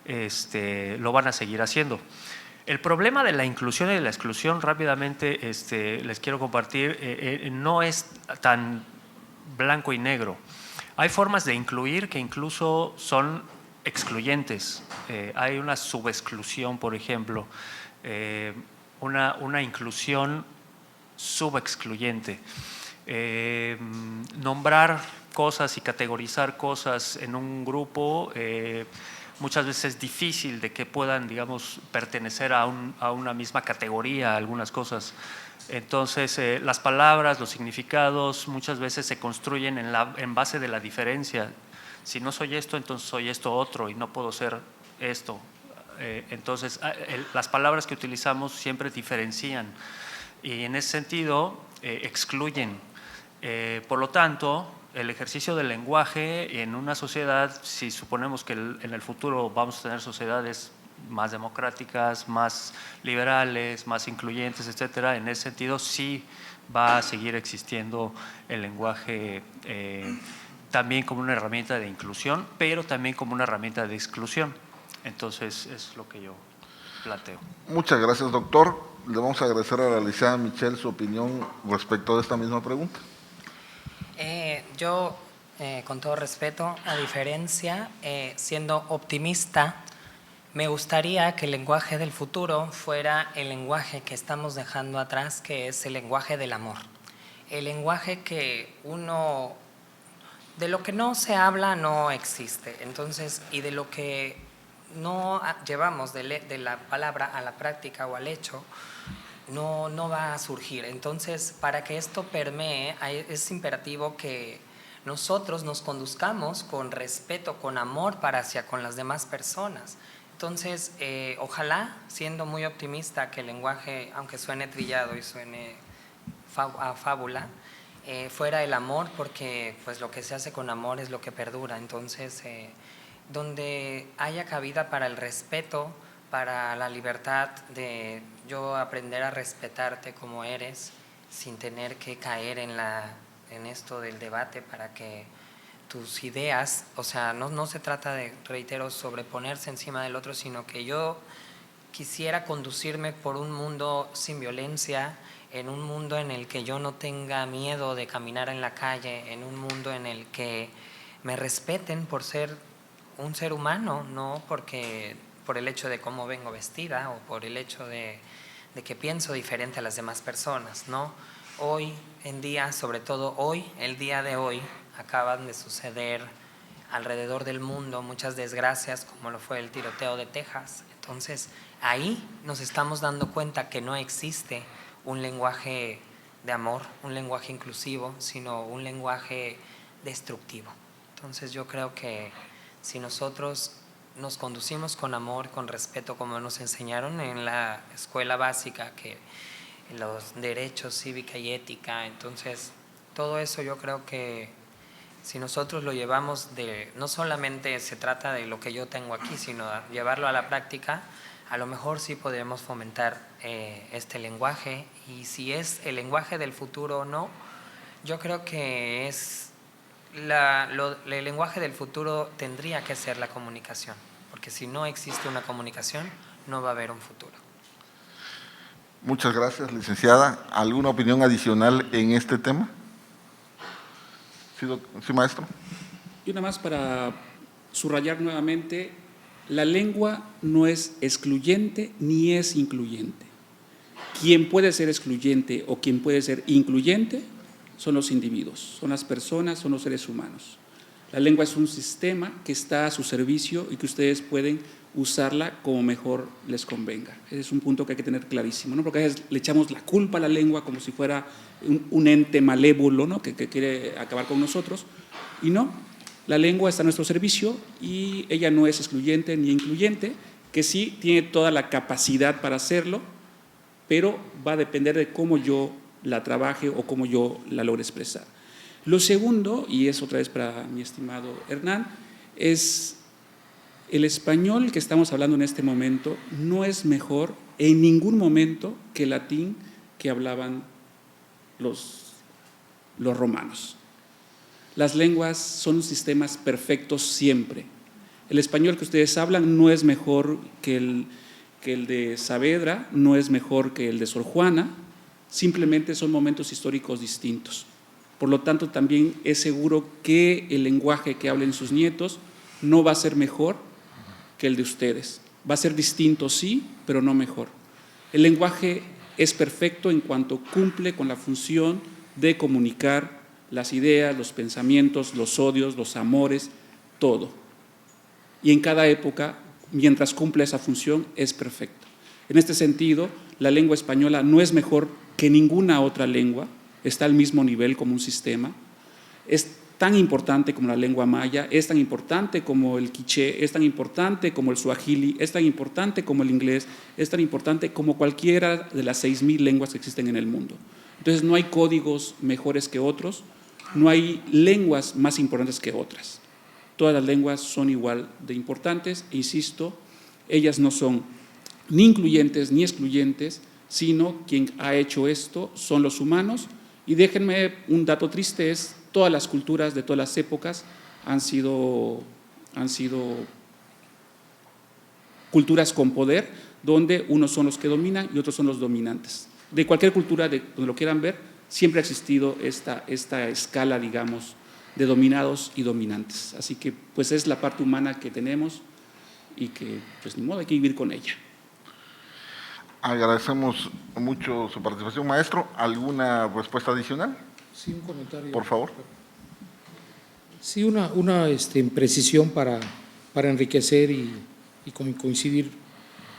lo van a seguir haciendo. El problema de la inclusión y de la exclusión, rápidamente les quiero compartir, no es tan blanco y negro. Hay formas de incluir que incluso son excluyentes. Hay una subexclusión, por ejemplo, una inclusión subexcluyente. Nombrar cosas y categorizar cosas en un grupo muchas veces es difícil de que puedan, digamos, pertenecer a una misma categoría, algunas cosas. Entonces, las palabras, los significados muchas veces se construyen en base de la diferencia. Si no soy esto, entonces soy esto otro y no puedo ser esto. Entonces, las palabras que utilizamos siempre diferencian y en ese sentido excluyen. Por lo tanto, el ejercicio del lenguaje en una sociedad, si suponemos que en el futuro vamos a tener sociedades más democráticas, más liberales, más incluyentes, etcétera, en ese sentido sí va a seguir existiendo el lenguaje también como una herramienta de inclusión, pero también como una herramienta de exclusión. Entonces, es lo que yo planteo. Muchas gracias, doctor. Le vamos a agradecer a la licenciada Michelle su opinión respecto de esta misma pregunta. Yo, con todo respeto, a diferencia, siendo optimista, me gustaría que el lenguaje del futuro fuera el lenguaje que estamos dejando atrás, que es el lenguaje del amor. El lenguaje de lo que no se habla no existe. Entonces, y de lo que no llevamos de la palabra a la práctica o al hecho, no va a surgir. Entonces, para que esto permee, es imperativo que nosotros nos conduzcamos con respeto, con amor con las demás personas. Entonces, ojalá, siendo muy optimista, que el lenguaje, aunque suene trillado y suene a fábula, fuera el amor, porque pues lo que se hace con amor es lo que perdura. Entonces, donde haya cabida para el respeto, para la libertad de yo aprender a respetarte como eres, sin tener que caer en esto del debate para que tus ideas, o sea, no se trata de, reitero, sobreponerse encima del otro, sino que yo quisiera conducirme por un mundo sin violencia, en un mundo en el que yo no tenga miedo de caminar en la calle, en un mundo en el que me respeten por ser un ser humano, no por el hecho de cómo vengo vestida o por el hecho de que pienso diferente a las demás personas, ¿no? Hoy en día, sobre todo hoy, el día de hoy, acaban de suceder alrededor del mundo muchas desgracias, como lo fue el tiroteo de Texas. Entonces, ahí nos estamos dando cuenta que no existe un lenguaje de amor, un lenguaje inclusivo, sino un lenguaje destructivo. Entonces, yo creo que si nosotros nos conducimos con amor, con respeto, como nos enseñaron en la escuela básica, que los derechos cívica y ética, entonces todo eso yo creo que si nosotros lo llevamos no solamente se trata de lo que yo tengo aquí, sino llevarlo a la práctica, a lo mejor sí podremos fomentar este lenguaje, y si es el lenguaje del futuro o no, yo creo que es el lenguaje del futuro tendría que ser la comunicación, porque si no existe una comunicación, no va a haber un futuro. Muchas gracias, licenciada. ¿Alguna opinión adicional en este tema? Sí, maestro. Y nada más para subrayar nuevamente, la lengua no es excluyente ni es incluyente. Quien puede ser excluyente o quien puede ser incluyente son los individuos, son las personas, son los seres humanos. La lengua es un sistema que está a su servicio y que ustedes pueden usarla como mejor les convenga. Ese es un punto que hay que tener clarísimo, ¿no? Porque a veces le echamos la culpa a la lengua como si fuera un ente malévolo, ¿no? que quiere acabar con nosotros, y no, la lengua está a nuestro servicio y ella no es excluyente ni incluyente, que sí tiene toda la capacidad para hacerlo, pero va a depender de cómo yo la trabaje o cómo yo la logre expresar. Lo segundo, y es otra vez para mi estimado Hernán, es el español que estamos hablando en este momento no es mejor en ningún momento que el latín que hablaban los romanos. Las lenguas son sistemas perfectos siempre. El español que ustedes hablan no es mejor que el de Saavedra, no es mejor que el de Sor Juana, simplemente son momentos históricos distintos. Por lo tanto, también es seguro que el lenguaje que hablen sus nietos no va a ser mejor que el de ustedes. Va a ser distinto, sí, pero no mejor. El lenguaje es perfecto en cuanto cumple con la función de comunicar las ideas, los pensamientos, los odios, los amores, todo. Y en cada época, mientras cumple esa función, es perfecto. En este sentido, la lengua española no es mejor que ninguna otra lengua, está al mismo nivel como un sistema, es tan importante como la lengua maya, es tan importante como el quiché, es tan importante como el suajili, es tan importante como el inglés, es tan importante como cualquiera de las 6.000 lenguas que existen en el mundo. Entonces no hay códigos mejores que otros, no hay lenguas más importantes que otras. Todas las lenguas son igual de importantes, e insisto, ellas no son ni incluyentes ni excluyentes, sino quien ha hecho esto son los humanos. Y déjenme un dato triste, es todas las culturas de todas las épocas han sido culturas con poder, donde unos son los que dominan y otros son los dominantes. De cualquier cultura, de donde lo quieran ver, siempre ha existido esta escala, digamos, de dominados y dominantes. Así que, pues, es la parte humana que tenemos y que, pues, ni modo, hay que vivir con ella. Agradecemos mucho su participación, maestro. ¿Alguna respuesta adicional? Sí, un comentario. Por favor. Sí, una precisión para enriquecer y coincidir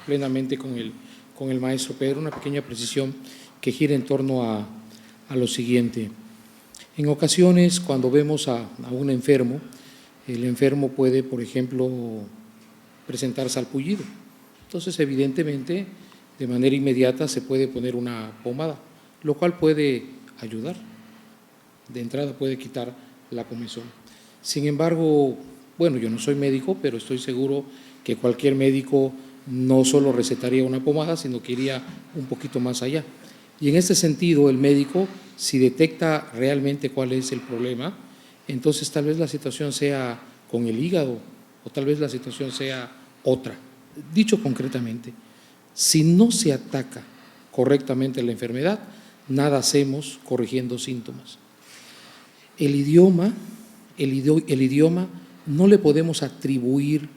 plenamente con el maestro Pedro, una pequeña precisión que gira en torno a lo siguiente. En ocasiones, cuando vemos a un enfermo, el enfermo puede, por ejemplo, presentar salpullido. Entonces, evidentemente, de manera inmediata se puede poner una pomada, lo cual puede ayudar. De entrada puede quitar la comezón. Sin embargo, bueno, yo no soy médico, pero estoy seguro que cualquier médico no solo recetaría una pomada, sino que iría un poquito más allá. Y en este sentido, el médico, si detecta realmente cuál es el problema, entonces tal vez la situación sea con el hígado o tal vez la situación sea otra. Dicho concretamente, si no se ataca correctamente la enfermedad, nada hacemos corrigiendo síntomas. El idioma no le podemos atribuir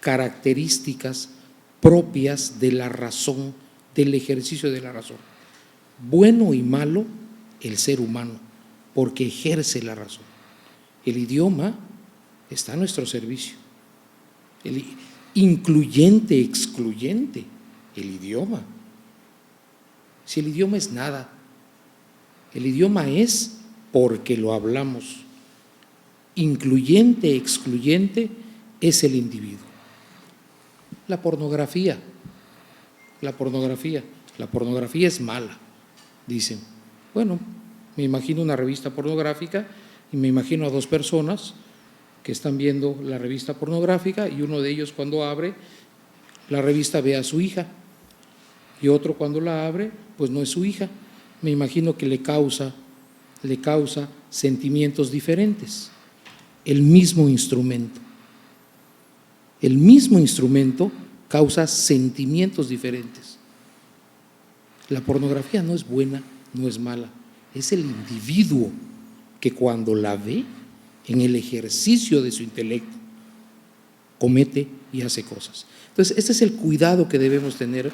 características propias de la razón, del ejercicio de la razón. Bueno y malo, el ser humano, porque ejerce la razón. El idioma está a nuestro servicio. El incluyente, excluyente, el idioma. Si el idioma es nada, el idioma es porque lo hablamos. Incluyente, excluyente es el individuo. La pornografía es mala, dicen. Bueno, me imagino una revista pornográfica y me imagino a dos personas que están viendo la revista pornográfica y uno de ellos cuando abre la revista ve a su hija y otro cuando la abre pues no es su hija. Me imagino que le causa sentimientos diferentes. El mismo instrumento causa sentimientos diferentes. La pornografía no es buena, no es mala, es el individuo que cuando la ve, en el ejercicio de su intelecto, comete y hace cosas. Entonces, este es el cuidado que debemos tener,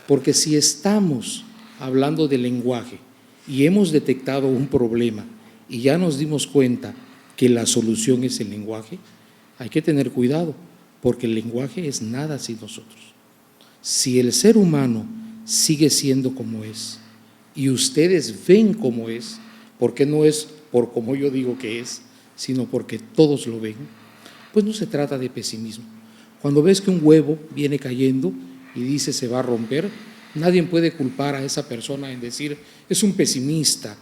porque si estamos hablando de lenguaje y hemos detectado un problema y ya nos dimos cuenta que la solución es el lenguaje, hay que tener cuidado, porque el lenguaje es nada sin nosotros. Si el ser humano sigue siendo como es y ustedes ven como es, porque no es por como yo digo que es, sino porque todos lo ven, pues no se trata de pesimismo. Cuando ves que un huevo viene cayendo y dice se va a romper, nadie puede culpar a esa persona en decir es un pesimista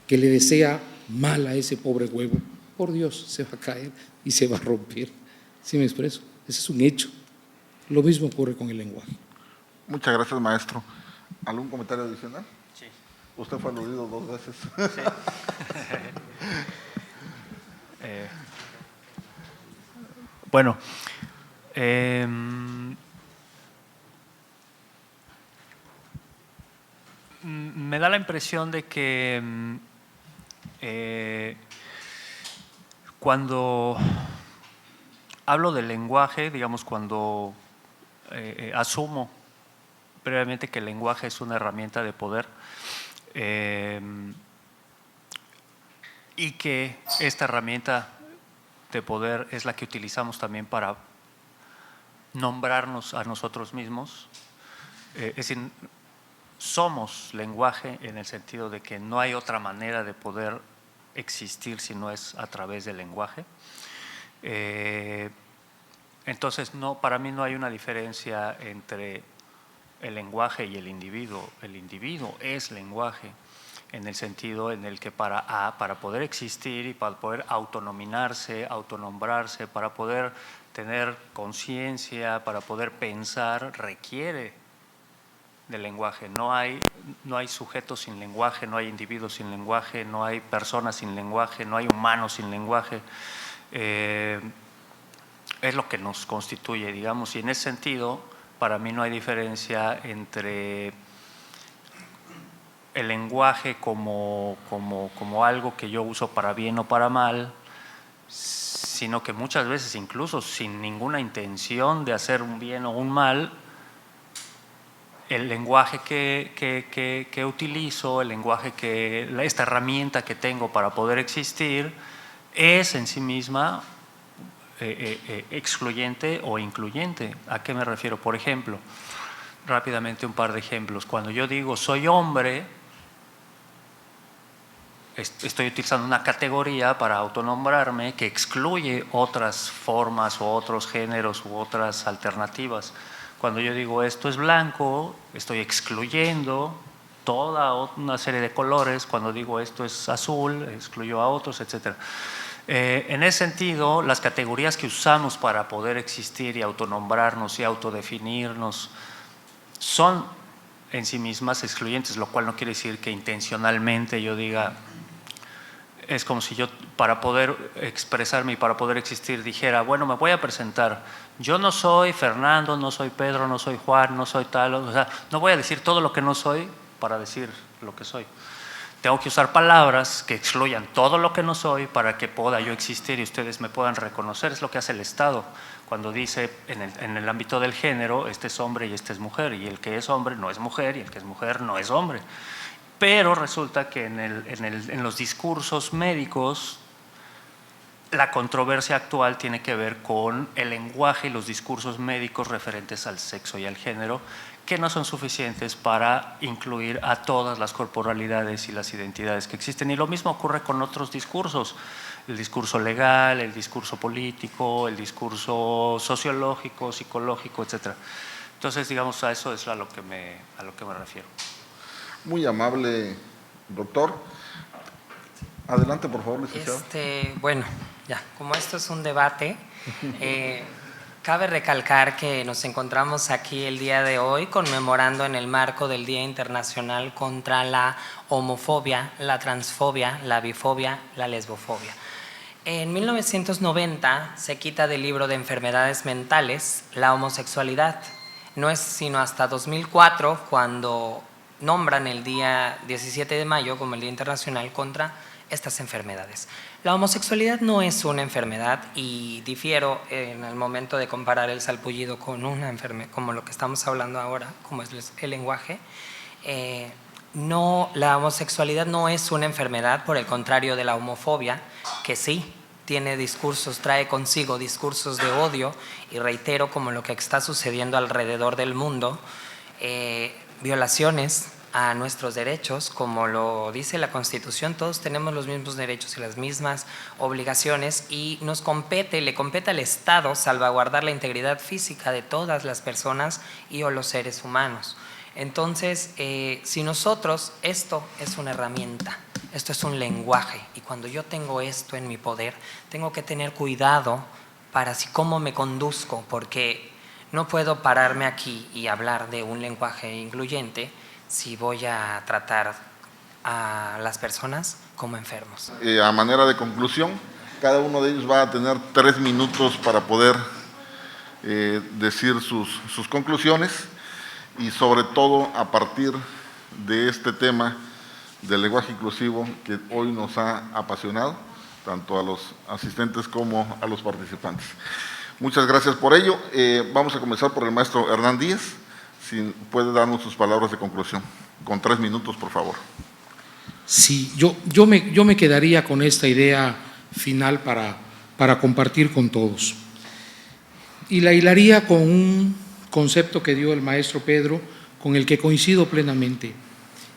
que le desea mal a ese pobre huevo. Por Dios, se va a caer y se va a romper. ¿Sí me expreso? Ese es un hecho. Lo mismo ocurre con el lenguaje. Muchas gracias, maestro. ¿Algún comentario adicional? Sí. Usted fue aludido 2 veces. Sí. Bueno, me da la impresión de que cuando hablo del lenguaje, digamos, cuando asumo previamente que el lenguaje es una herramienta de poder y que esta herramienta de poder es la que utilizamos también para nombrarnos a nosotros mismos, es decir, somos lenguaje en el sentido de que no hay otra manera de poder existir si no es a través del lenguaje. Entonces, para mí no hay una diferencia entre el lenguaje y el individuo. El individuo es lenguaje en el sentido en el que para poder existir y para poder autonominarse, autonombrarse, para poder tener conciencia, para poder pensar, requiere del lenguaje. No hay sujetos sin lenguaje, no hay individuos sin lenguaje, no hay personas sin lenguaje, no hay humanos sin lenguaje. Es lo que nos constituye, digamos, y en ese sentido, para mí no hay diferencia entre el lenguaje como algo que yo uso para bien o para mal, sino que muchas veces, incluso sin ninguna intención de hacer un bien o un mal, el lenguaje que utilizo, el lenguaje esta herramienta que tengo para poder existir, es en sí misma excluyente o incluyente. ¿A qué me refiero? Por ejemplo, rápidamente un par de ejemplos. Cuando yo digo soy hombre, estoy utilizando una categoría para autonombrarme que excluye otras formas o otros géneros u otras alternativas. Cuando yo digo esto es blanco, estoy excluyendo toda una serie de colores. Cuando digo esto es azul, excluyo a otros, etc. En ese sentido, las categorías que usamos para poder existir y autonombrarnos y autodefinirnos son en sí mismas excluyentes, lo cual no quiere decir que intencionalmente yo diga. Es como si yo, para poder expresarme y para poder existir, dijera, bueno, me voy a presentar. Yo no soy Fernando, no soy Pedro, no soy Juan, no soy tal. O sea, no voy a decir todo lo que no soy para decir lo que soy. Tengo que usar palabras que excluyan todo lo que no soy para que pueda yo existir y ustedes me puedan reconocer. Es lo que hace el Estado cuando dice en el ámbito del género, este es hombre y este es mujer, y el que es hombre no es mujer y el que es mujer no es hombre. Pero resulta que en los discursos médicos la controversia actual tiene que ver con el lenguaje y los discursos médicos referentes al sexo y al género, que no son suficientes para incluir a todas las corporalidades y las identidades que existen. Y lo mismo ocurre con otros discursos, el discurso legal, el discurso político, el discurso sociológico, psicológico, etc. Entonces, digamos, a eso es a lo que me refiero. Muy amable, doctor. Adelante, por favor, licenciado. Bueno, ya, como esto es un debate, cabe recalcar que nos encontramos aquí el día de hoy conmemorando en el marco del Día Internacional contra la homofobia, la transfobia, la bifobia, la lesbofobia. En 1990 se quita del libro de enfermedades mentales la homosexualidad. No es sino hasta 2004 cuando nombran el día 17 de mayo como el Día Internacional contra estas enfermedades. La homosexualidad no es una enfermedad y difiero en el momento de comparar el salpullido con una enfermedad, como lo que estamos hablando ahora, como es el lenguaje. No, la homosexualidad no es una enfermedad, por el contrario de la homofobia, que sí, tiene discursos, trae consigo discursos de odio, y reitero, como lo que está sucediendo alrededor del mundo, violaciones a nuestros derechos, como lo dice la Constitución. Todos tenemos los mismos derechos y las mismas obligaciones, y le compete al Estado salvaguardar la integridad física de todas las personas y o los seres humanos. Entonces, si nosotros, esto es una herramienta, esto es un lenguaje, y cuando yo tengo esto en mi poder, tengo que tener cuidado para cómo me conduzco, porque no puedo pararme aquí y hablar de un lenguaje incluyente si voy a tratar a las personas como enfermos. A manera de conclusión, cada uno de ellos va a tener 3 minutos para poder decir sus conclusiones, y sobre todo a partir de este tema del lenguaje inclusivo que hoy nos ha apasionado, tanto a los asistentes como a los participantes. Muchas gracias por ello. Vamos a comenzar por el maestro Hernán Díaz, si puede darnos sus palabras de conclusión, con 3 minutos, por favor. Sí, yo me quedaría con esta idea final para compartir con todos. Y la hilaría con un concepto que dio el maestro Pedro, con el que coincido plenamente.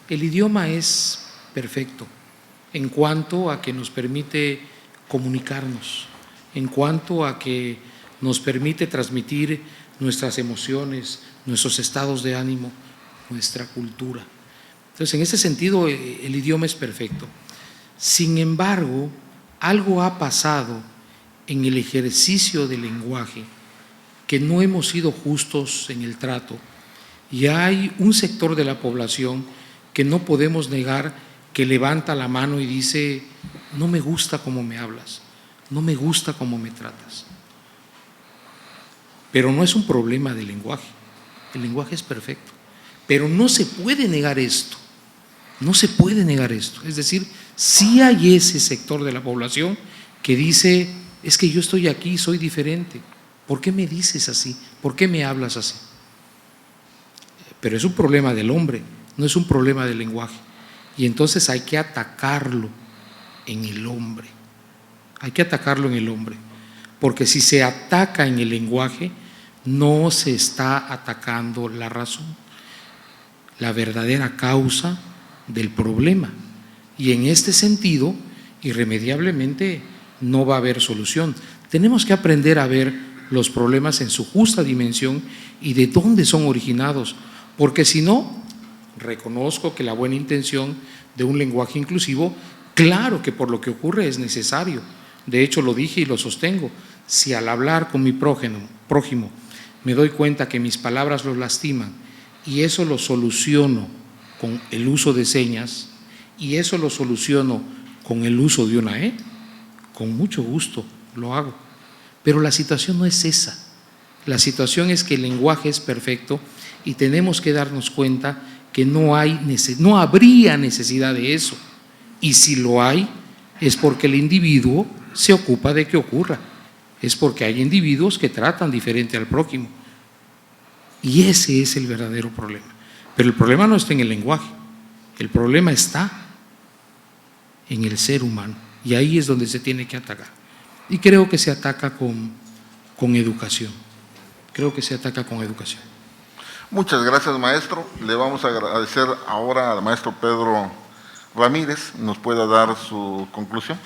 El idioma es perfecto en cuanto a que nos permite comunicarnos, en cuanto a que nos permite transmitir nuestras emociones, nuestros estados de ánimo, nuestra cultura. Entonces, en ese sentido, el idioma es perfecto. Sin embargo, algo ha pasado en el ejercicio del lenguaje, que no hemos sido justos en el trato, y hay un sector de la población que no podemos negar que levanta la mano y dice: no me gusta cómo me hablas, no me gusta cómo me tratas. Pero no es un problema del lenguaje, el lenguaje es perfecto, pero no se puede negar esto, no se puede negar esto. Es decir, sí hay ese sector de la población que dice: es que yo estoy aquí, soy diferente, ¿por qué me dices así? ¿Por qué me hablas así? Pero es un problema del hombre, no es un problema del lenguaje. Y entonces hay que atacarlo en el hombre. Hay que atacarlo en el hombre. Porque si se ataca en el lenguaje, no se está atacando la razón, la verdadera causa del problema. Y en este sentido, irremediablemente, no va a haber solución. Tenemos que aprender a ver los problemas en su justa dimensión y de dónde son originados, porque si no, reconozco que la buena intención de un lenguaje inclusivo, claro que por lo que ocurre es necesario. De hecho, lo dije y lo sostengo: si al hablar con mi prójimo me doy cuenta que mis palabras los lastiman, y eso lo soluciono con el uso de señas, y eso lo soluciono con el uso de una E, con mucho gusto lo hago. Pero la situación no es esa. La situación es que el lenguaje es perfecto y tenemos que darnos cuenta que no habría necesidad de eso. Y si lo hay, es porque el individuo se ocupa de que ocurra. Es porque hay individuos que tratan diferente al prójimo. Y ese es el verdadero problema. Pero el problema no está en el lenguaje. El problema está en el ser humano. Y ahí es donde se tiene que atacar. Y creo que se ataca con educación. Creo que se ataca con educación. Muchas gracias, maestro. Le vamos a agradecer ahora al maestro Pedro Ramírez. ¿Nos puede dar su conclusión?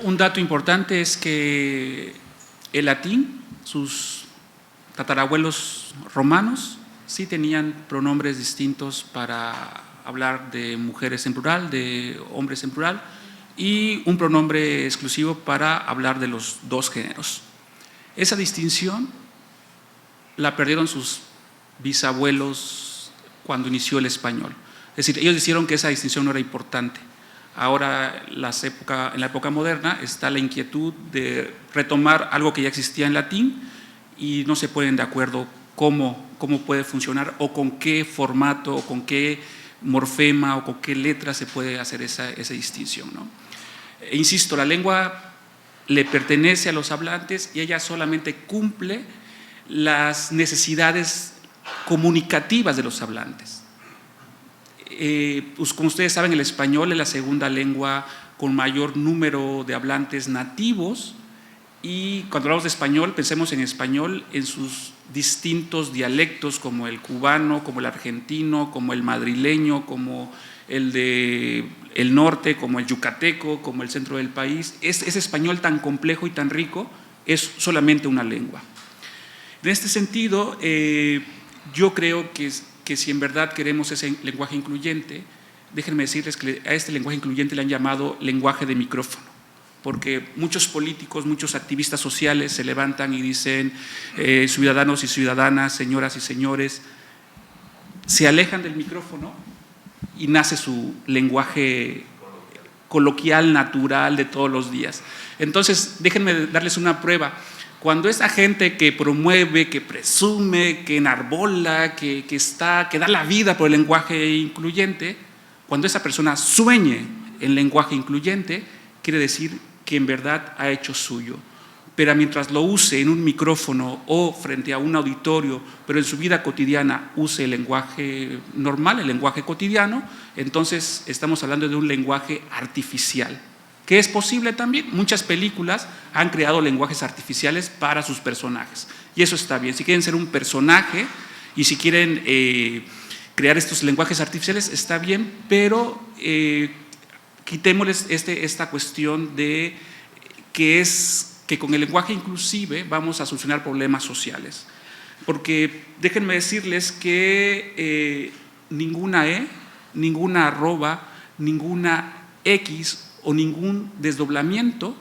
Un dato importante es que el latín, sus tatarabuelos romanos, sí tenían pronombres distintos para hablar de mujeres en plural, de hombres en plural, y un pronombre exclusivo para hablar de los dos géneros. Esa distinción la perdieron sus bisabuelos cuando inició el español. Es decir, ellos dijeron que esa distinción no era importante. Ahora, en la época moderna, está la inquietud de retomar algo que ya existía en latín y no se ponen de acuerdo cómo puede funcionar, o con qué formato, o con qué morfema, o con qué letra se puede hacer esa distinción, ¿no? E insisto, la lengua le pertenece a los hablantes y ella solamente cumple las necesidades comunicativas de los hablantes. Pues como ustedes saben, el español es la segunda lengua con mayor número de hablantes nativos, y cuando hablamos de español, pensemos en español en sus distintos dialectos, como el cubano, como el argentino, como el madrileño, como el del norte, como el yucateco, como el centro del país. Ese español tan complejo y tan rico es solamente una lengua. En este sentido, yo creo que si en verdad queremos ese lenguaje incluyente, déjenme decirles que a este lenguaje incluyente le han llamado lenguaje de micrófono, porque muchos políticos, muchos activistas sociales se levantan y dicen, ciudadanos y ciudadanas, señoras y señores, se alejan del micrófono y nace su lenguaje coloquial, natural, de todos los días. Entonces, déjenme darles una prueba. Cuando esa gente que promueve, que presume, que enarbola, que da la vida por el lenguaje incluyente, cuando esa persona sueñe en lenguaje incluyente, quiere decir que en verdad ha hecho suyo. Pero mientras lo use en un micrófono o frente a un auditorio, pero en su vida cotidiana use el lenguaje normal, el lenguaje cotidiano, entonces estamos hablando de un lenguaje artificial, que es posible también. Muchas películas han creado lenguajes artificiales para sus personajes, y eso está bien. Si quieren ser un personaje y si quieren crear estos lenguajes artificiales, está bien, pero quitémosles esta cuestión de que con el lenguaje inclusive vamos a solucionar problemas sociales. Porque déjenme decirles que ninguna E, ninguna arroba, ninguna X o ningún desdoblamiento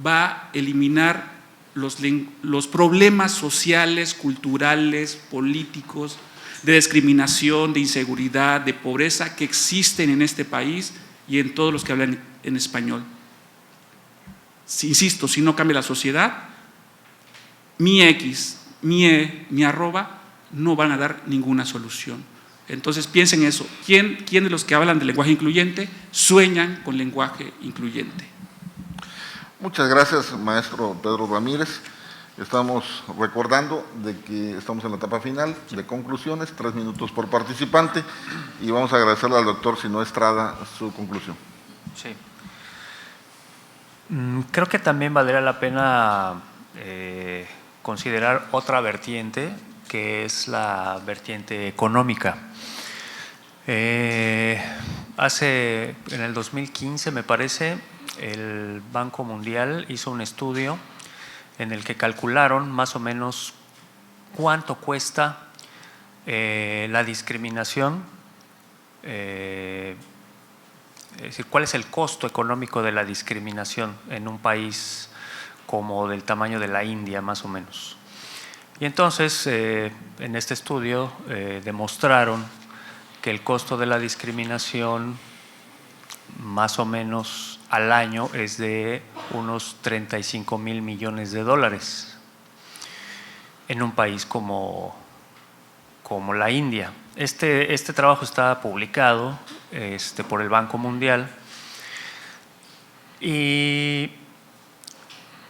va a eliminar los problemas sociales, culturales, políticos, de discriminación, de inseguridad, de pobreza que existen en este país y en todos los que hablan en español. Insisto, si no cambia la sociedad, mi X, mi E, mi arroba no van a dar ninguna solución. Entonces piensen eso. ¿Quién de los que hablan de lenguaje incluyente sueñan con lenguaje incluyente? Muchas gracias, maestro Pedro Ramírez. Estamos recordando de que estamos en la etapa final de conclusiones, 3 minutos por participante, y vamos a agradecerle al doctor Sinó Estrada su conclusión. Sí. Creo que también valdría la pena considerar otra vertiente, que es la vertiente económica. En el 2015, me parece, el Banco Mundial hizo un estudio en el que calcularon más o menos cuánto cuesta la discriminación, es decir, cuál es el costo económico de la discriminación en un país como del tamaño de la India, más o menos. Y entonces, en este estudio demostraron que el costo de la discriminación más o menos al año es de unos 35,000 millones de dólares en un país como la India. Este trabajo está publicado por el Banco Mundial, y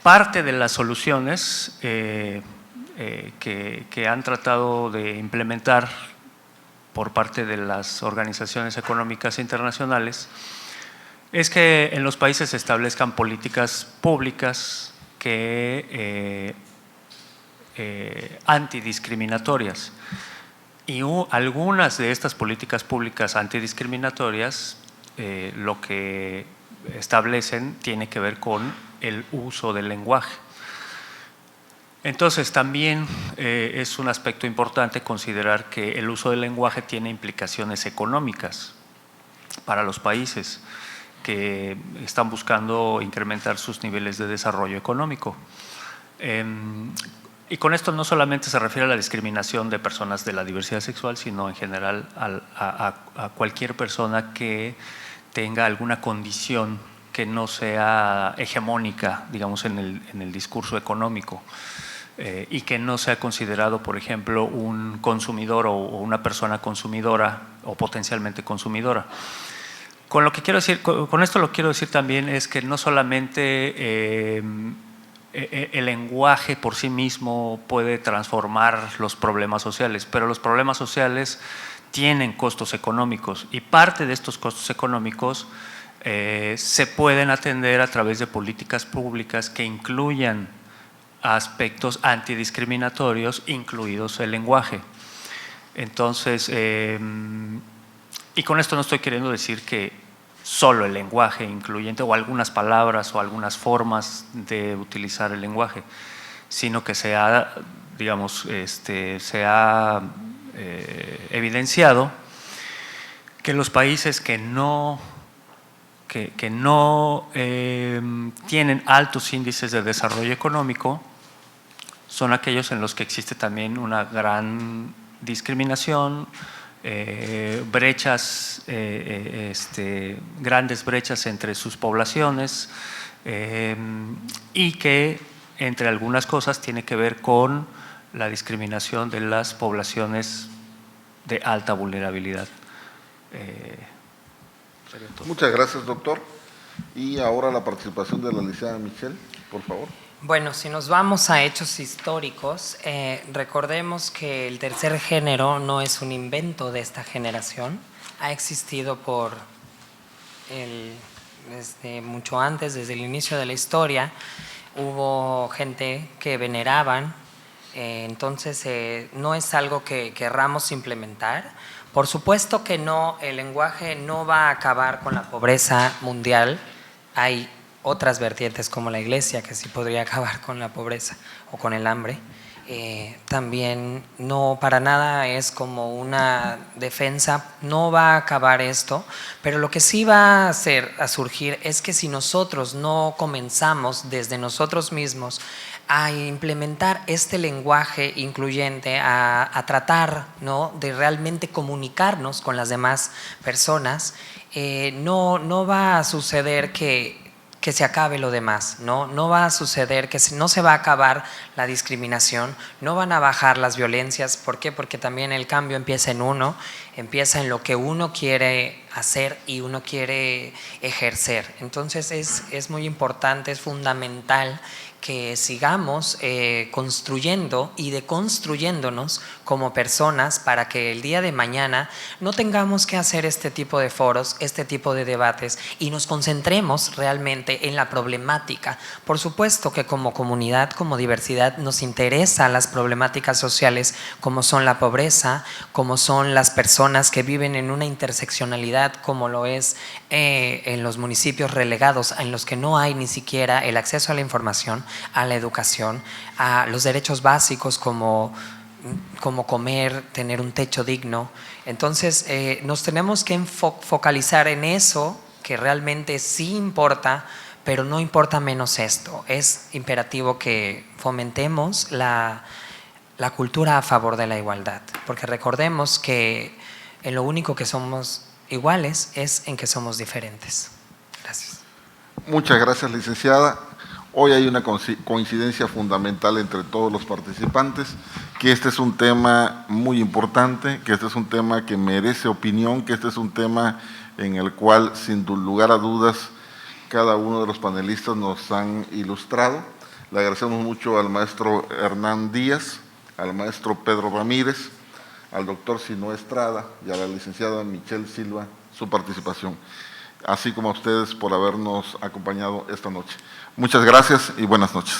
parte de las soluciones que han tratado de implementar por parte de las organizaciones económicas internacionales es que en los países se establezcan políticas públicas antidiscriminatorias. Y algunas de estas políticas públicas antidiscriminatorias lo que establecen tiene que ver con el uso del lenguaje. Entonces también es un aspecto importante considerar que el uso del lenguaje tiene implicaciones económicas para los países que están buscando incrementar sus niveles de desarrollo económico. Y con esto no solamente se refiere a la discriminación de personas de la diversidad sexual, sino en general a cualquier persona que tenga alguna condición que no sea hegemónica, digamos, en el discurso económico, y que no sea considerado, por ejemplo, un consumidor o una persona consumidora o potencialmente consumidora. Con esto lo quiero decir también es que no solamente el lenguaje por sí mismo puede transformar los problemas sociales, pero los problemas sociales tienen costos económicos, y parte de estos costos económicos se pueden atender a través de políticas públicas que incluyan aspectos antidiscriminatorios, incluidos el lenguaje. Entonces, y con esto no estoy queriendo decir que solo el lenguaje incluyente o algunas palabras o algunas formas de utilizar el lenguaje, sino que se ha, digamos, se ha evidenciado que los países que no tienen altos índices de desarrollo económico son aquellos en los que existe también una gran discriminación, brechas, grandes brechas entre sus poblaciones, y que entre algunas cosas tiene que ver con la discriminación de las poblaciones de alta vulnerabilidad. Muchas gracias, doctor. Y ahora la participación de la licenciada Michelle, por favor. Bueno, si nos vamos a hechos históricos, recordemos que el tercer género no es un invento de esta generación, ha existido desde mucho antes, desde el inicio de la historia. Hubo gente que veneraban, entonces no es algo que querramos implementar. Por supuesto que no, el lenguaje no va a acabar con la pobreza mundial. Hay otras vertientes como la iglesia que sí podría acabar con la pobreza o con el hambre. También no, para nada es como una defensa, no va a acabar esto, pero lo que sí va a surgir es que si nosotros no comenzamos desde nosotros mismos a implementar este lenguaje incluyente, a tratar, ¿no?, de realmente comunicarnos con las demás personas, no va a suceder que se acabe lo demás, no va a suceder que no se va a acabar la discriminación, no van a bajar las violencias. ¿Por qué? Porque también el cambio empieza en uno, empieza en lo que uno quiere hacer y uno quiere ejercer. Entonces es muy importante, es fundamental que sigamos construyendo y deconstruyéndonos como personas para que el día de mañana no tengamos que hacer este tipo de foros, este tipo de debates y nos concentremos realmente en la problemática. Por supuesto que como comunidad, como diversidad, nos interesan las problemáticas sociales como son la pobreza, como son las personas que viven en una interseccionalidad como lo es en los municipios relegados en los que no hay ni siquiera el acceso a la información, a la educación, a los derechos básicos como comer, tener un techo digno. Entonces nos tenemos que focalizar en eso que realmente sí importa, pero no importa menos esto. Es imperativo que fomentemos la cultura a favor de la igualdad, porque recordemos que en lo único que somos iguales es en que somos diferentes. Gracias. Muchas gracias, licenciada. Hoy hay una coincidencia fundamental entre todos los participantes, que este es un tema muy importante, que este es un tema que merece opinión, que este es un tema en el cual, sin lugar a dudas, cada uno de los panelistas nos han ilustrado. Le agradecemos mucho al maestro Hernán Díaz, al maestro Pedro Ramírez, al doctor Sinoé Estrada y a la licenciada Michelle Silva su participación, así como a ustedes por habernos acompañado esta noche. Muchas gracias y buenas noches.